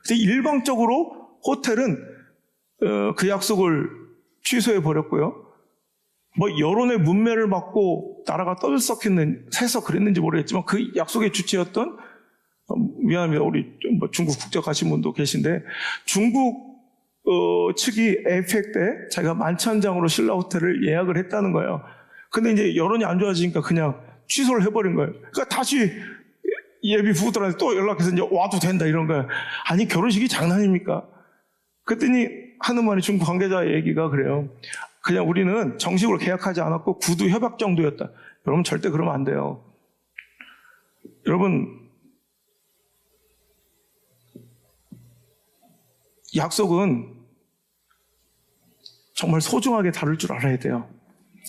S1: 그래서 일방적으로 호텔은 그 약속을 취소해 버렸고요. 여론의 문매를 받고 나라가 떠들썩해서 그랬는지 모르겠지만 그 약속의 주체였던 미안합니다. 우리 중국 국적 가신 분도 계신데 중국 측이 에이펙 때 자기가 만찬장으로 신라호텔을 예약을 했다는 거예요. 근데 이제 여론이 안 좋아지니까 그냥 취소를 해버린 거예요. 그러니까 다시 예비 부부들한테 또 연락해서 이제 와도 된다 이런 거예요. 아니 결혼식이 장난입니까? 그랬더니 하는 말이 중국 관계자의 얘기가 그래요. 그냥 우리는 정식으로 계약하지 않았고 구두 협약 정도였다. 여러분 절대 그러면 안 돼요. 여러분 약속은 정말 소중하게 다룰 줄 알아야 돼요.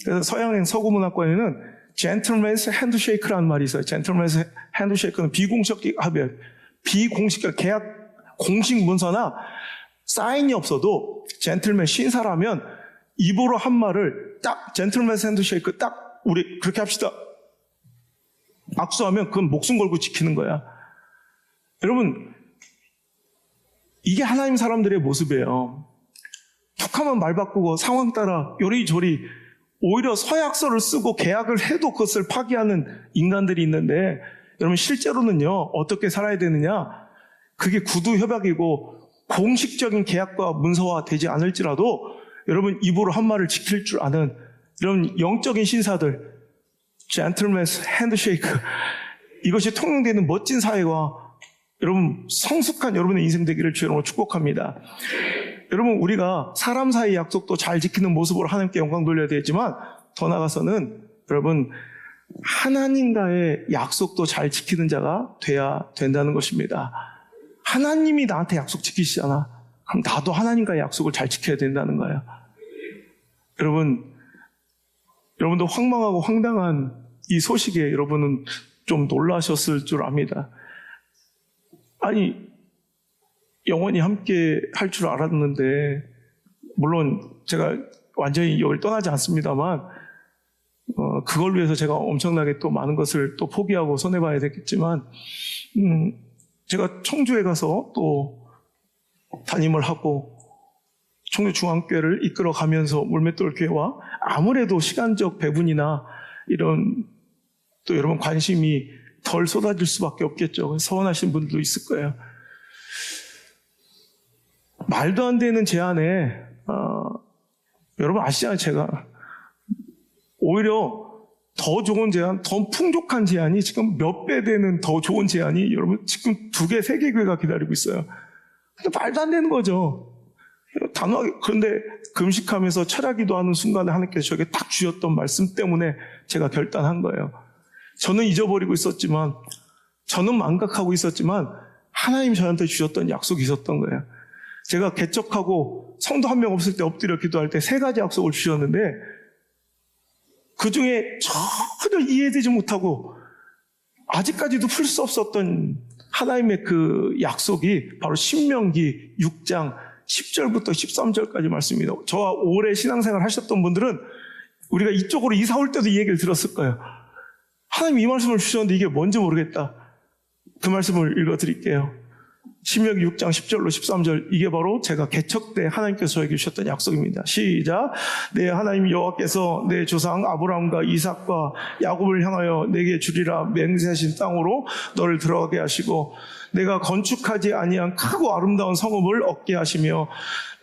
S1: 그래서 서양의 서구문화권에는 젠틀맨스 핸드쉐이크라는 말이 있어요. 젠틀맨스 핸드쉐이크는 비공식 합의, 비공식 계약 공식 문서나 사인이 없어도 젠틀맨 신사라면 입으로 한 말을 딱 젠틀맨스 핸드쉐이크 딱 우리 그렇게 합시다. 악수하면 그건 목숨 걸고 지키는 거야. 여러분 이게 하나님 사람들의 모습이에요. 툭하면 말 바꾸고 상황 따라 요리조리 오히려 서약서를 쓰고 계약을 해도 그것을 파기하는 인간들이 있는데 여러분 실제로는요 어떻게 살아야 되느냐, 그게 구두 협약이고 공식적인 계약과 문서화 되지 않을지라도 여러분 입으로 한 말을 지킬 줄 아는 이런 영적인 신사들, 젠틀맨스 핸드쉐이크, 이것이 통용되는 멋진 사회와 여러분 성숙한 여러분의 인생 되기를 주 여러분 축복합니다. 여러분 우리가 사람 사이 약속도 잘 지키는 모습으로 하나님께 영광 돌려야 되지만 더 나아가서는 여러분 하나님과의 약속도 잘 지키는 자가 돼야 된다는 것입니다. 하나님이 나한테 약속 지키시잖아. 그럼 나도 하나님과의 약속을 잘 지켜야 된다는 거예요. 여러분도 황망하고 황당한 이 소식에 여러분은 좀 놀라셨을 줄 압니다. 아니 영원히 함께 할 줄 알았는데, 물론 제가 완전히 여기를 떠나지 않습니다만 그걸 위해서 제가 엄청나게 또 많은 것을 또 포기하고 손해봐야 됐겠지만 제가 청주에 가서 또 담임을 하고 청주 중앙교회를 이끌어가면서 물맷돌 교회와 아무래도 시간적 배분이나 이런 또 여러분 관심이 덜 쏟아질 수밖에 없겠죠. 서운하신 분들도 있을 거예요. 말도 안 되는 제안에 여러분 아시잖아요. 제가 오히려 더 좋은 제안, 더 풍족한 제안이 지금 몇 배 되는 더 좋은 제안이 여러분 지금 2개, 3개 교회가 기다리고 있어요. 근데 말도 안 되는 거죠. 단호하게. 그런데 금식하면서 철야기도 하는 순간에 하나님께서 저에게 딱 주셨던 말씀 때문에 제가 결단한 거예요. 저는 잊어버리고 있었지만, 저는 망각하고 있었지만 하나님 저한테 주셨던 약속이 있었던 거예요. 제가 개척하고 성도 한 명 없을 때 엎드려 기도할 때 3가지 약속을 주셨는데 그 중에 전혀 이해되지 못하고 아직까지도 풀 수 없었던 하나님의 그 약속이 바로 신명기 6장 10절부터 13절까지 말씀입니다. 저와 오래 신앙생활 하셨던 분들은 우리가 이쪽으로 이사 올 때도 이 얘기를 들었을 거예요. 하나님 이 말씀을 주셨는데 이게 뭔지 모르겠다. 그 말씀을 읽어드릴게요. 신명기 6장 10절로 13절, 이게 바로 제가 개척 때 하나님께서 저에게 주셨던 약속입니다. 시작. 내 하나님 여호와께서 내 조상 아브라함과 이삭과 야곱을 향하여 내게 주리라 맹세하신 땅으로 너를 들어가게 하시고 내가 건축하지 아니한 크고 아름다운 성읍을 얻게 하시며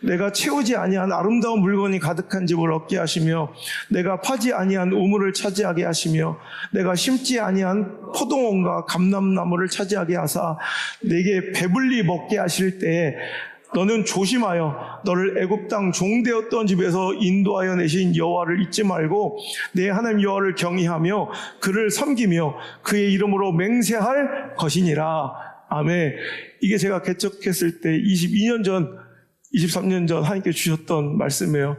S1: 내가 채우지 아니한 아름다운 물건이 가득한 집을 얻게 하시며 내가 파지 아니한 우물을 차지하게 하시며 내가 심지 아니한 포도원과 감람나무를 차지하게 하사 내게 배불리 먹게 하실 때에 너는 조심하여 너를 애굽 땅 종되었던 집에서 인도하여 내신 여호와를 잊지 말고 내 하나님 여호와를 경외하며 그를 섬기며 그의 이름으로 맹세할 것이니라. 아멘. 이게 제가 개척했을 때 22년 전, 23년 전 하나님께 주셨던 말씀이에요.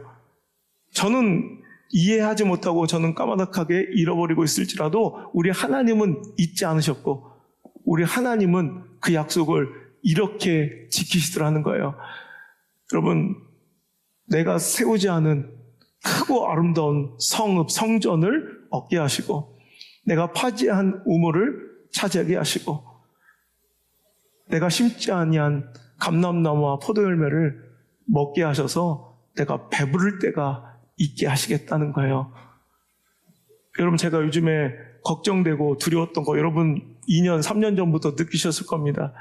S1: 저는 이해하지 못하고 저는 까마득하게 잃어버리고 있을지라도 우리 하나님은 잊지 않으셨고 우리 하나님은 그 약속을 이렇게 지키시더라는 거예요. 여러분, 내가 세우지 않은 크고 아름다운 성읍, 성전을 얻게 하시고 내가 파지한 우물을 차지하게 하시고 내가 심지 아니한 감람나무와 포도열매를 먹게 하셔서 내가 배부를 때가 있게 하시겠다는 거예요. 여러분, 제가 요즘에 걱정되고 두려웠던 거 여러분 2년, 3년 전부터 느끼셨을 겁니다.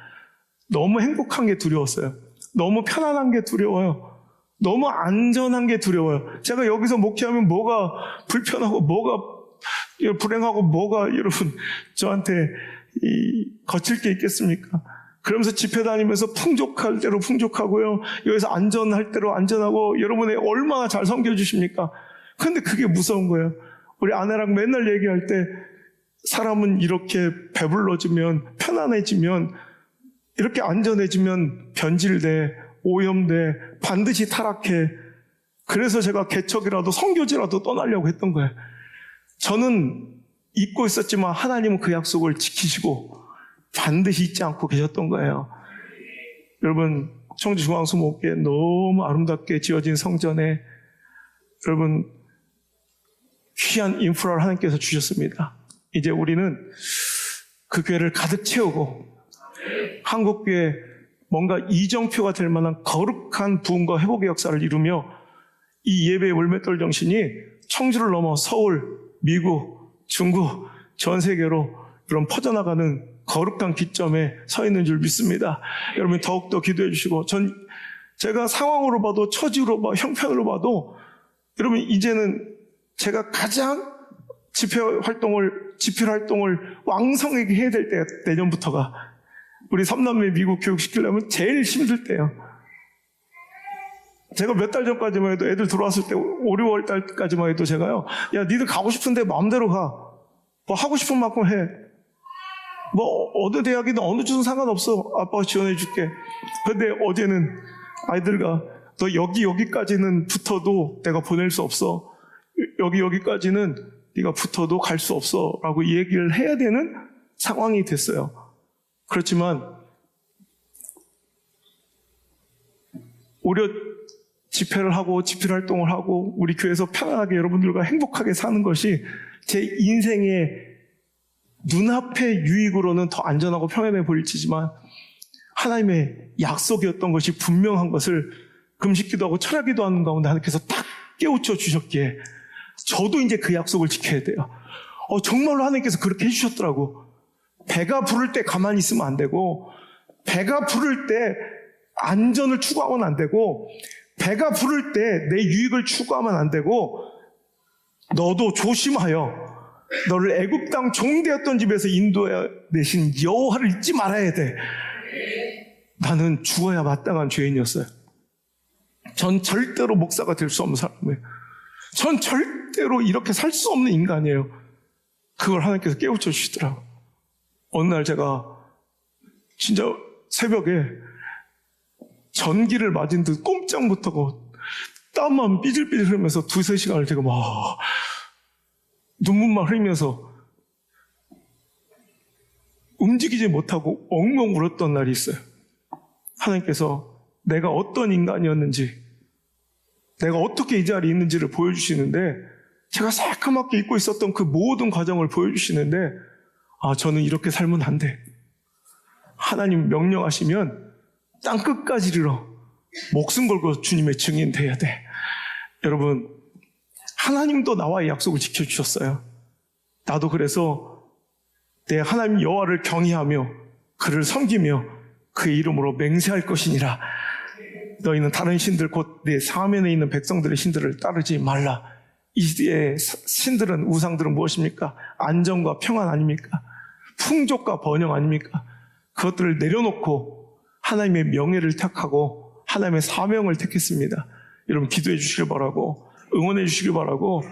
S1: 너무 행복한 게 두려웠어요. 너무 편안한 게 두려워요. 너무 안전한 게 두려워요. 제가 여기서 목회하면 뭐가 불편하고 뭐가 불행하고 뭐가 여러분 저한테 거칠 게 있겠습니까? 그러면서 집회 다니면서 풍족할 대로 풍족하고요. 여기서 안전할 대로 안전하고 여러분이 얼마나 잘 섬겨주십니까? 근데 그게 무서운 거예요. 우리 아내랑 맨날 얘기할 때 사람은 이렇게 배불러지면 편안해지면 이렇게 안전해지면 변질돼, 오염돼, 반드시 타락해. 그래서 제가 개척이라도 선교지라도 떠나려고 했던 거예요. 저는 잊고 있었지만 하나님은 그 약속을 지키시고 반드시 잊지 않고 계셨던 거예요. 여러분, 청주중앙수목교회 너무 아름답게 지어진 성전에 여러분 귀한 인프라를 하나님께서 주셨습니다. 이제 우리는 그 교회를 가득 채우고 한국교회 뭔가 이정표가 될 만한 거룩한 부흥과 회복의 역사를 이루며 이 예배의 물맷돌 정신이 청주를 넘어 서울, 미국, 중국, 전 세계로 그런 퍼져나가는 거룩한 기점에 서 있는 줄 믿습니다. 여러분 더욱더 기도해 주시고 제가 상황으로 봐도 처지로 봐도 형편으로 봐도 여러분 이제는 제가 가장 집필 활동을 왕성하게 해야 될 때가 내년부터가 우리 삼남매 미국 교육시키려면 제일 힘들 때예요. 제가 몇 달 전까지만 해도 애들 들어왔을 때 5, 6월 달까지만 해도 제가요, 야 니들 가고 싶은데 마음대로 가. 뭐 하고 싶은 만큼 해. 뭐 어느 대학이든 어느 주든 상관없어. 아빠가 지원해 줄게. 근데 어제는 아이들과 너 여기까지는 붙어도 내가 보낼 수 없어. 여기까지는 네가 붙어도 갈 수 없어 라고 얘기를 해야 되는 상황이 됐어요. 그렇지만 오히려 집회를 하고 집필 활동을 하고 우리 교회에서 편안하게 여러분들과 행복하게 사는 것이 제 인생의 눈앞의 유익으로는 더 안전하고 평안해 보일지만 하나님의 약속이었던 것이 분명한 것을 금식기도하고 철야기도 하는 가운데 하나님께서 딱 깨우쳐 주셨기에 저도 이제 그 약속을 지켜야 돼요. 정말로 하나님께서 그렇게 해주셨더라고. 배가 부를 때 가만히 있으면 안 되고 배가 부를 때 안전을 추구하면 안 되고 배가 부를 때 내 유익을 추구하면 안 되고 너도 조심하여 너를 애굽 땅 종되었던 집에서 인도해 내신 여호와를 잊지 말아야 돼. 나는 죽어야 마땅한 죄인이었어요. 전 절대로 목사가 될 수 없는 사람이에요. 전 절대로 이렇게 살 수 없는 인간이에요. 그걸 하나님께서 깨우쳐 주시더라고요. 어느 날 제가 진짜 새벽에 전기를 맞은 듯 꼼짝 못하고 땀만 삐질삐질 흐르면서 2-3시간을 제가 막 눈물만 흘리면서 움직이지 못하고 엉엉 울었던 날이 있어요. 하나님께서 내가 어떤 인간이었는지 내가 어떻게 이 자리에 있는지를 보여주시는데 제가 새까맣게 잊고 있었던 그 모든 과정을 보여주시는데 저는 이렇게 살면 안 돼. 하나님 명령하시면 땅끝까지 이르러 목숨 걸고 주님의 증인 돼야 돼. 여러분 하나님도 나와의 약속을 지켜주셨어요. 나도 그래서 내 하나님 여호와를 경외하며 그를 섬기며 그의 이름으로 맹세할 것이니라. 너희는 다른 신들 곧 내 사면에 있는 백성들의 신들을 따르지 말라. 이 시대의 신들은, 우상들은 무엇입니까? 안정과 평안 아닙니까? 풍족과 번영 아닙니까? 그것들을 내려놓고 하나님의 명예를 택하고 하나님의 사명을 택했습니다. 여러분 기도해 주시길 바라고, 응원해 주시길 바라고,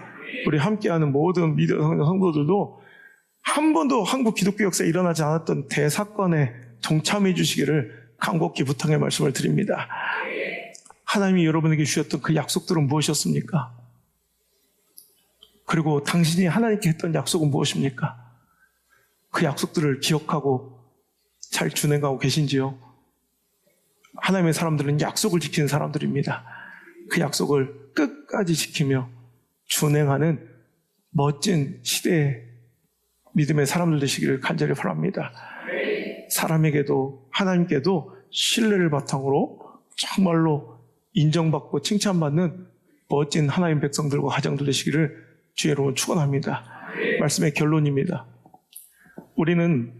S1: 우리 함께하는 모든 믿음 성도들도 한 번도 한국 기독교 역사에 일어나지 않았던 대사건에 동참해 주시기를 간곡히 부탁의 말씀을 드립니다. 하나님이 여러분에게 주셨던 그 약속들은 무엇이었습니까? 그리고 당신이 하나님께 했던 약속은 무엇입니까? 그 약속들을 기억하고 잘 준행하고 계신지요? 하나님의 사람들은 약속을 지키는 사람들입니다. 그 약속을 끝까지 지키며 준행하는 멋진 시대의 믿음의 사람들 되시기를 간절히 바랍니다. 사람에게도 하나님께도 신뢰를 바탕으로 정말로 인정받고 칭찬받는 멋진 하나님 백성들과 가정들 되시기를 주의 이름으로 축원합니다. 말씀의 결론입니다. 우리는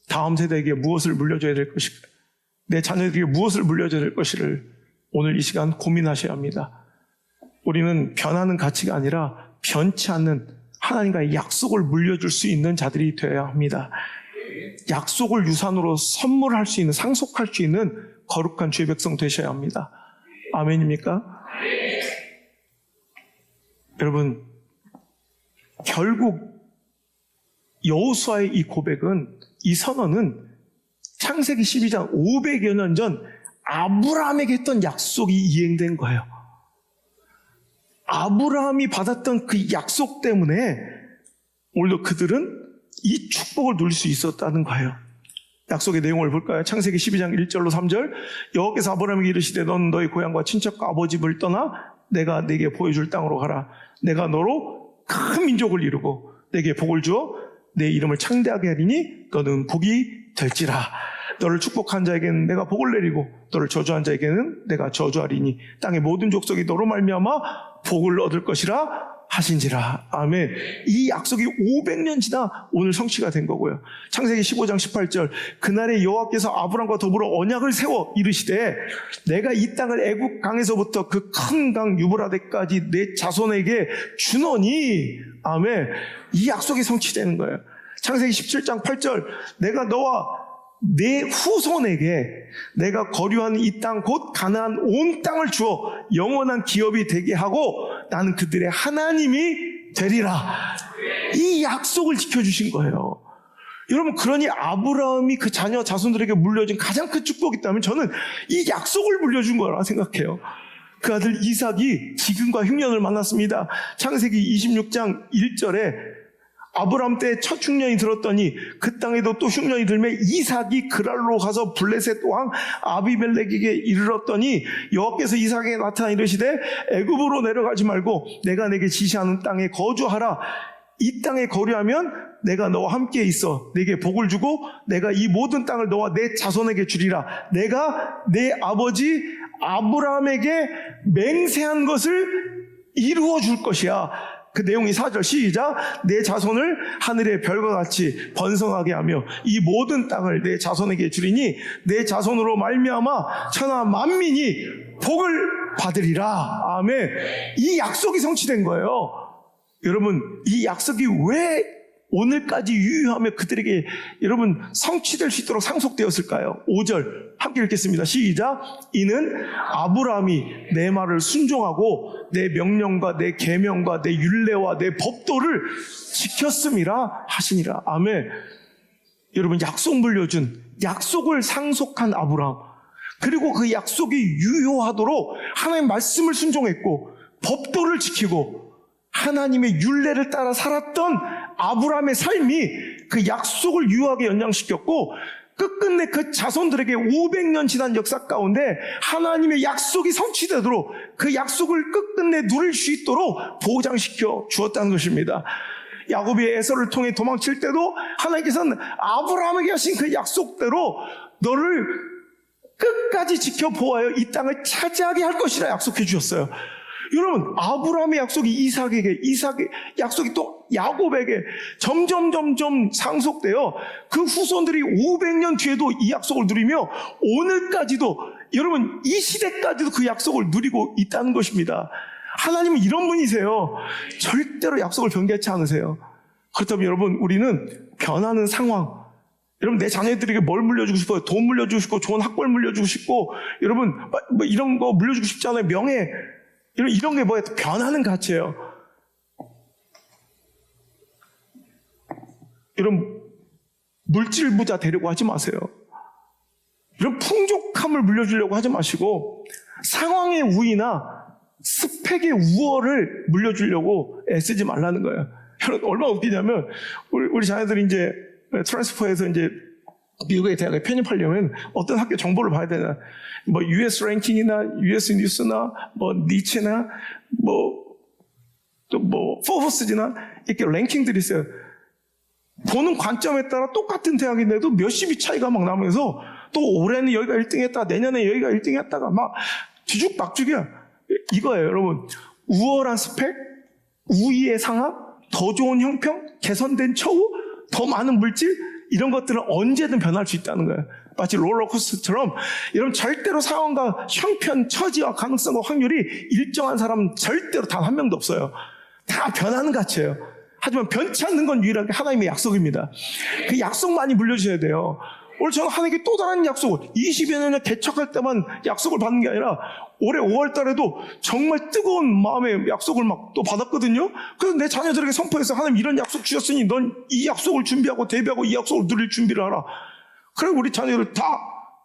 S1: 다음 세대에게 무엇을 물려줘야 될 것일까? 내 자녀들에게 무엇을 물려줘야 될 것을 오늘 이 시간 고민하셔야 합니다. 우리는 변하는 가치가 아니라 변치 않는 하나님과의 약속을 물려줄 수 있는 자들이 되어야 합니다. 약속을 유산으로 선물할 수 있는, 상속할 수 있는 거룩한 주의 백성 되셔야 합니다. 아멘입니까? 여러분, 결국 여호수아의 이 고백은, 이 선언은 창세기 12장 500여 년 전 아브라함에게 했던 약속이 이행된 거예요. 아브라함이 받았던 그 약속 때문에 오늘도 그들은 이 축복을 누릴 수 있었다는 거예요. 약속의 내용을 볼까요? 창세기 12장 1절로 3절. 여호와께서 아브라함에게 이르시되 넌 너희 고향과 친척과 아버지 집을 떠나 내가 네게 보여줄 땅으로 가라. 내가 너로 큰 민족을 이루고 내게 복을 주어 내 이름을 창대하게 하리니 너는 복이 될지라. 너를 축복한 자에게는 내가 복을 내리고 너를 저주한 자에게는 내가 저주하리니 땅의 모든 족속이 너로 말미암아 복을 얻을 것이라 하신지라. 아멘. 이 약속이 500년 지나 오늘 성취가 된 거고요. 창세기 15장 18절. 그날에 여호와께서 아브람과 더불어 언약을 세워 이르시되 내가 이 땅을 애굽 강에서부터 그 큰 강 유브라데까지 내 자손에게 주노니. 아멘. 이 약속이 성취되는 거예요. 창세기 17장 8절. 내가 너와 내 후손에게 내가 거류하는 이 땅 곧 가나안 온 땅을 주어 영원한 기업이 되게 하고 나는 그들의 하나님이 되리라. 이 약속을 지켜주신 거예요. 여러분, 그러니 아브라함이 그 자녀 자손들에게 물려준 가장 큰 축복이 있다면 저는 이 약속을 물려준 거라 생각해요. 그 아들 이삭이 지금과 흉년을 만났습니다. 창세기 26장 1절에 아브람 때 첫 흉년이 들었더니 그 땅에도 또 흉년이 들매 이삭이 그랄로 가서 블레셋 왕 아비멜렉에게 이르렀더니 여호와께서 이삭에게 나타나 이르시되 애굽으로 내려가지 말고 내가 내게 지시하는 땅에 거주하라. 이 땅에 거류하면 내가 너와 함께 있어 내게 복을 주고 내가 이 모든 땅을 너와 내 자손에게 주리라. 내가 내 아버지 아브라함에게 맹세한 것을 이루어 줄 것이야. 그 내용이 4절 시작. 내 자손을 하늘의 별과 같이 번성하게 하며 이 모든 땅을 내 자손에게 주리니 내 자손으로 말미암아 천하 만민이 복을 받으리라. 아멘. 이 약속이 성취된 거예요. 여러분, 이 약속이 왜 오늘까지 유효하며 그들에게 여러분 성취될 수 있도록 상속되었을까요? 5절 함께 읽겠습니다. 시작. 이는 아브라함이 내 말을 순종하고 내 명령과 내 계명과 내 율례와 내 법도를 지켰음이라 하시니라. 아멘. 여러분, 약속 물려준, 약속을 상속한 아브라함, 그리고 그 약속이 유효하도록 하나님의 말씀을 순종했고 법도를 지키고 하나님의 율례를 따라 살았던 아브라함의 삶이 그 약속을 유효하게 연장시켰고 끝끝내 그 자손들에게 500년 지난 역사 가운데 하나님의 약속이 성취되도록 그 약속을 끝끝내 누릴 수 있도록 보장시켜 주었다는 것입니다. 야곱이 에서를 통해 도망칠 때도 하나님께서는 아브라함에게 하신 그 약속대로 너를 끝까지 지켜보아요 이 땅을 차지하게 할 것이라 약속해 주셨어요. 여러분, 아브라함의 약속이 이삭에게, 이삭의 약속이 또 야곱에게 점점 상속되어 그 후손들이 500년 뒤에도 이 약속을 누리며 오늘까지도 여러분 이 시대까지도 그 약속을 누리고 있다는 것입니다. 하나님은 이런 분이세요. 절대로 약속을 변개치 않으세요. 그렇다면 여러분 우리는 변하는 상황, 여러분 내 자녀들에게 뭘 물려주고 싶어요? 돈 물려주고 싶고 좋은 학벌 물려주고 싶고 여러분 뭐 이런 거 물려주고 싶지 않아요? 명예, 이런 게 뭐예요? 변하는 가치예요. 여러분 물질 부자 되려고 하지 마세요. 이런 풍족함을 물려주려고 하지 마시고 상황의 우위나 스펙의 우월을 물려주려고 애쓰지 말라는 거예요. 여러분 얼마나 웃기냐면 우리 자녀들이 이제 트랜스퍼에서 이제 미국의 대학에 편입하려면 어떤 학교 정보를 봐야 되나, 뭐 US 랭킹이나 US 뉴스나 뭐 니체나 또 포브스지나 이렇게 랭킹들이 있어요. 보는 관점에 따라 똑같은 대학인데도 몇십이 차이가 막 나면서 또 올해는 여기가 1등했다, 내년에 여기가 1등했다가 막 뒤죽박죽이야. 이거예요, 여러분. 우월한 스펙, 우위의 상황, 더 좋은 형평, 개선된 처우, 더 많은 물질, 이런 것들은 언제든 변할 수 있다는 거예요. 마치 롤러코스터처럼 여러분 절대로 상황과 형편, 처지와 가능성과 확률이 일정한 사람은 절대로 단 한 명도 없어요. 다 변하는 가치예요. 하지만 변치 않는 건 유일하게 하나님의 약속입니다. 그 약속 많이 물려주셔야 돼요. 오늘 저는 하나님께 또 다른 약속을 20여 년에 개척할 때만 약속을 받는 게 아니라 올해 5월 달에도 정말 뜨거운 마음의 약속을 막 또 받았거든요. 그래서 내 자녀들에게 선포해서 하나님 이런 약속 주셨으니 넌 이 약속을 준비하고 대비하고 이 약속을 누릴 준비를 하라. 그리고 우리 자녀들 다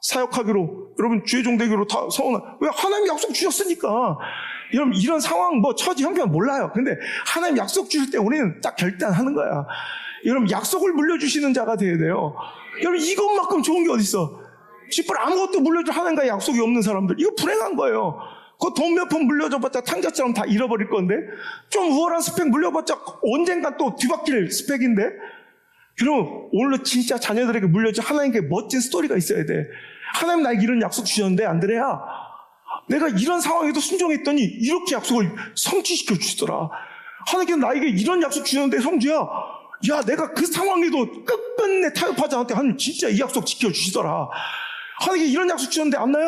S1: 사역하기로, 여러분 주의 종 되기로 다 서원한. 왜? 하나님 약속 주셨으니까. 여러분 이런 상황 뭐 처지 형편 몰라요. 근데 하나님 약속 주실 때 우리는 딱 결단하는 거야. 여러분 약속을 물려주시는 자가 돼야 돼요. 여러분 이것만큼 좋은 게 어딨어. 집을 아무것도 물려줄 하나님과의 약속이 없는 사람들, 이거 불행한 거예요. 그 돈 몇 푼 물려줘봤자 탕자처럼 다 잃어버릴 건데, 좀 우월한 스펙 물려봤자 언젠간 또 뒤바뀔 스펙인데. 여러분 오늘로 진짜 자녀들에게 물려줄 하나님께 멋진 스토리가 있어야 돼. 하나님 나에게 이런 약속 주셨는데 안드레야, 내가 이런 상황에도 순종했더니 이렇게 약속을 성취시켜 주시더라. 하나님께서 나에게 이런 약속 주셨는데 성주야, 야 내가 그 상황에도 끝끝내 타협하지 않을 때 하나님 진짜 이 약속 지켜주시더라. 하나님께 이런 약속 주셨는데 안나야,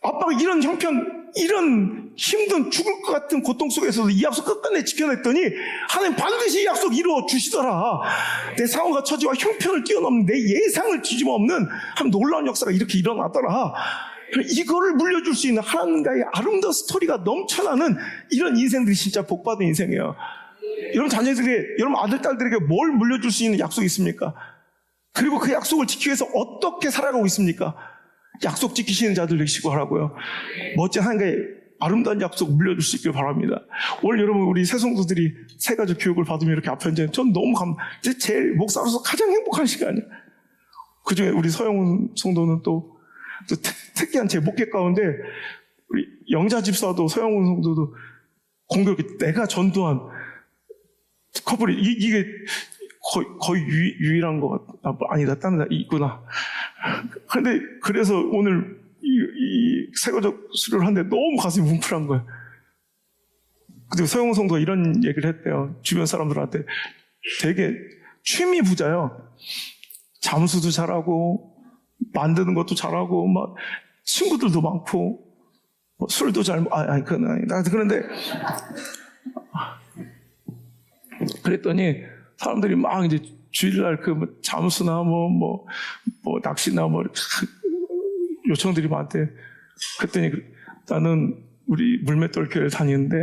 S1: 아빠가 이런 형편, 이런 힘든 죽을 것 같은 고통 속에서도 이 약속 끝끝내 지켜냈더니 하나님 반드시 이 약속 이루어 주시더라. 내 상황과 처지와 형편을 뛰어넘는 내 예상을 뒤집어 엎는 한 놀라운 역사가 이렇게 일어나더라. 이거를 물려줄 수 있는 하나님과의 아름다운 스토리가 넘쳐나는 이런 인생들이 진짜 복받은 인생이에요. 여러분 자녀들이, 여러분 아들, 딸들에게 뭘 물려줄 수 있는 약속이 있습니까? 그리고 그 약속을 지키기 위해서 어떻게 살아가고 있습니까? 약속 지키시는 자들 되시고 하라고요. 멋진 하나님과의 아름다운 약속 물려줄 수 있길 바랍니다. 오늘 여러분 우리 새성도들이 새가족 교육을 받으면 이렇게 앞에 앉아요. 전 너무 제일 목사로서 가장 행복한 시간이에요. 그중에 우리 서영훈 성도는 또 특이한 제 목회 가운데 우리 영자 집사도 서영훈 성도도 공교롭게 내가 전도한 커플이 이게 거의 유일한 것 같아. 아니다, 다른 데 있구나. 근데 그래서 오늘 이 새가족 수료를 하는데 너무 가슴이 뭉클한 거예요. 근데 서영훈 성도가 이런 얘기를 했대요. 주변 사람들한테 되게 취미 부자요. 잠수도 잘하고 만드는 것도 잘하고 막 친구들도 많고 뭐 술도 잘 그건 아니다. 그런데 그랬더니 사람들이 막 이제 주일날 그 잠수나 뭐 낚시나 요청들이 많대. 그랬더니 나는 우리 물맷돌 교회를 다니는데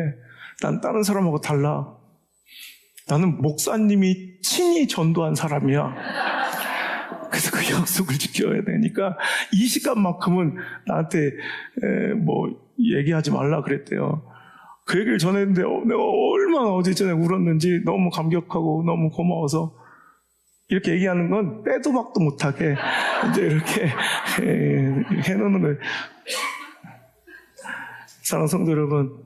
S1: 난 다른 사람하고 달라. 나는 목사님이 친히 전도한 사람이야. 그래서 그 약속을 지켜야 되니까 이 시간만큼은 나한테 얘기하지 말라 그랬대요. 그 얘기를 전했는데 내가 얼마나 어제 전에 울었는지 너무 감격하고 너무 고마워서 이렇게 얘기하는 건 빼도 박도 못하게 이제 이렇게 해놓는 거예요. 사랑하는 성도 여러분,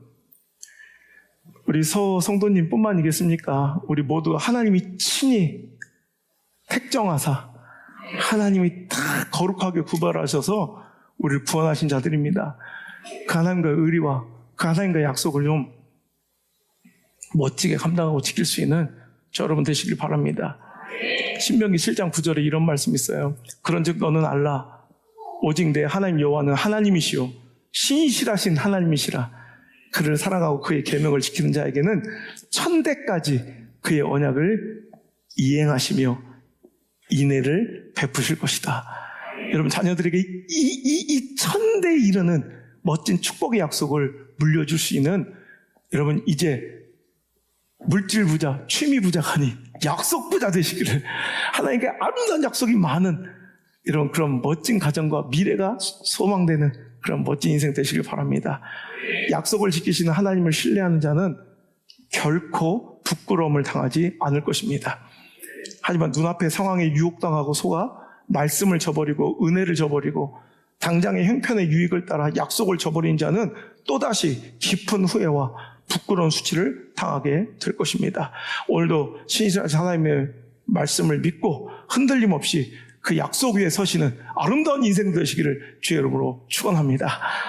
S1: 우리 성도님뿐만이겠습니까? 우리 모두 하나님이 친히 택정하사 하나님이 다 거룩하게 구별하셔서 우리를 구원하신 자들입니다. 그 하나님과의 의리와 그 하나님과의 약속을 좀 멋지게 감당하고 지킬 수 있는 저 여러분 되시길 바랍니다. 신명기 7장 9절에 이런 말씀이 있어요. 그런즉 너는 알라 오직 내 하나님 여호와는 하나님이시요 신실하신 하나님이시라. 그를 사랑하고 그의 계명을 지키는 자에게는 천대까지 그의 언약을 이행하시며 인애를 베푸실 것이다. 여러분 자녀들에게 이 천대에 이르는 멋진 축복의 약속을 물려줄 수 있는, 여러분 이제 물질 부자, 취미 부자가 아닌 약속 부자 되시기를, 하나님께 아름다운 약속이 많은 이런 그런 멋진 가정과 미래가 소망되는 그런 멋진 인생 되시길 바랍니다. 약속을 지키시는 하나님을 신뢰하는 자는 결코 부끄러움을 당하지 않을 것입니다. 하지만 눈앞의 상황에 유혹당하고 속아 말씀을 저버리고 은혜를 저버리고 당장의 형편의 유익을 따라 약속을 저버린 자는 또다시 깊은 후회와 부끄러운 수치를 당하게 될 것입니다. 오늘도 신실하신 하나님의 말씀을 믿고 흔들림 없이 그 약속 위에 서시는 아름다운 인생 되시기를 주의 이름으로 축원합니다.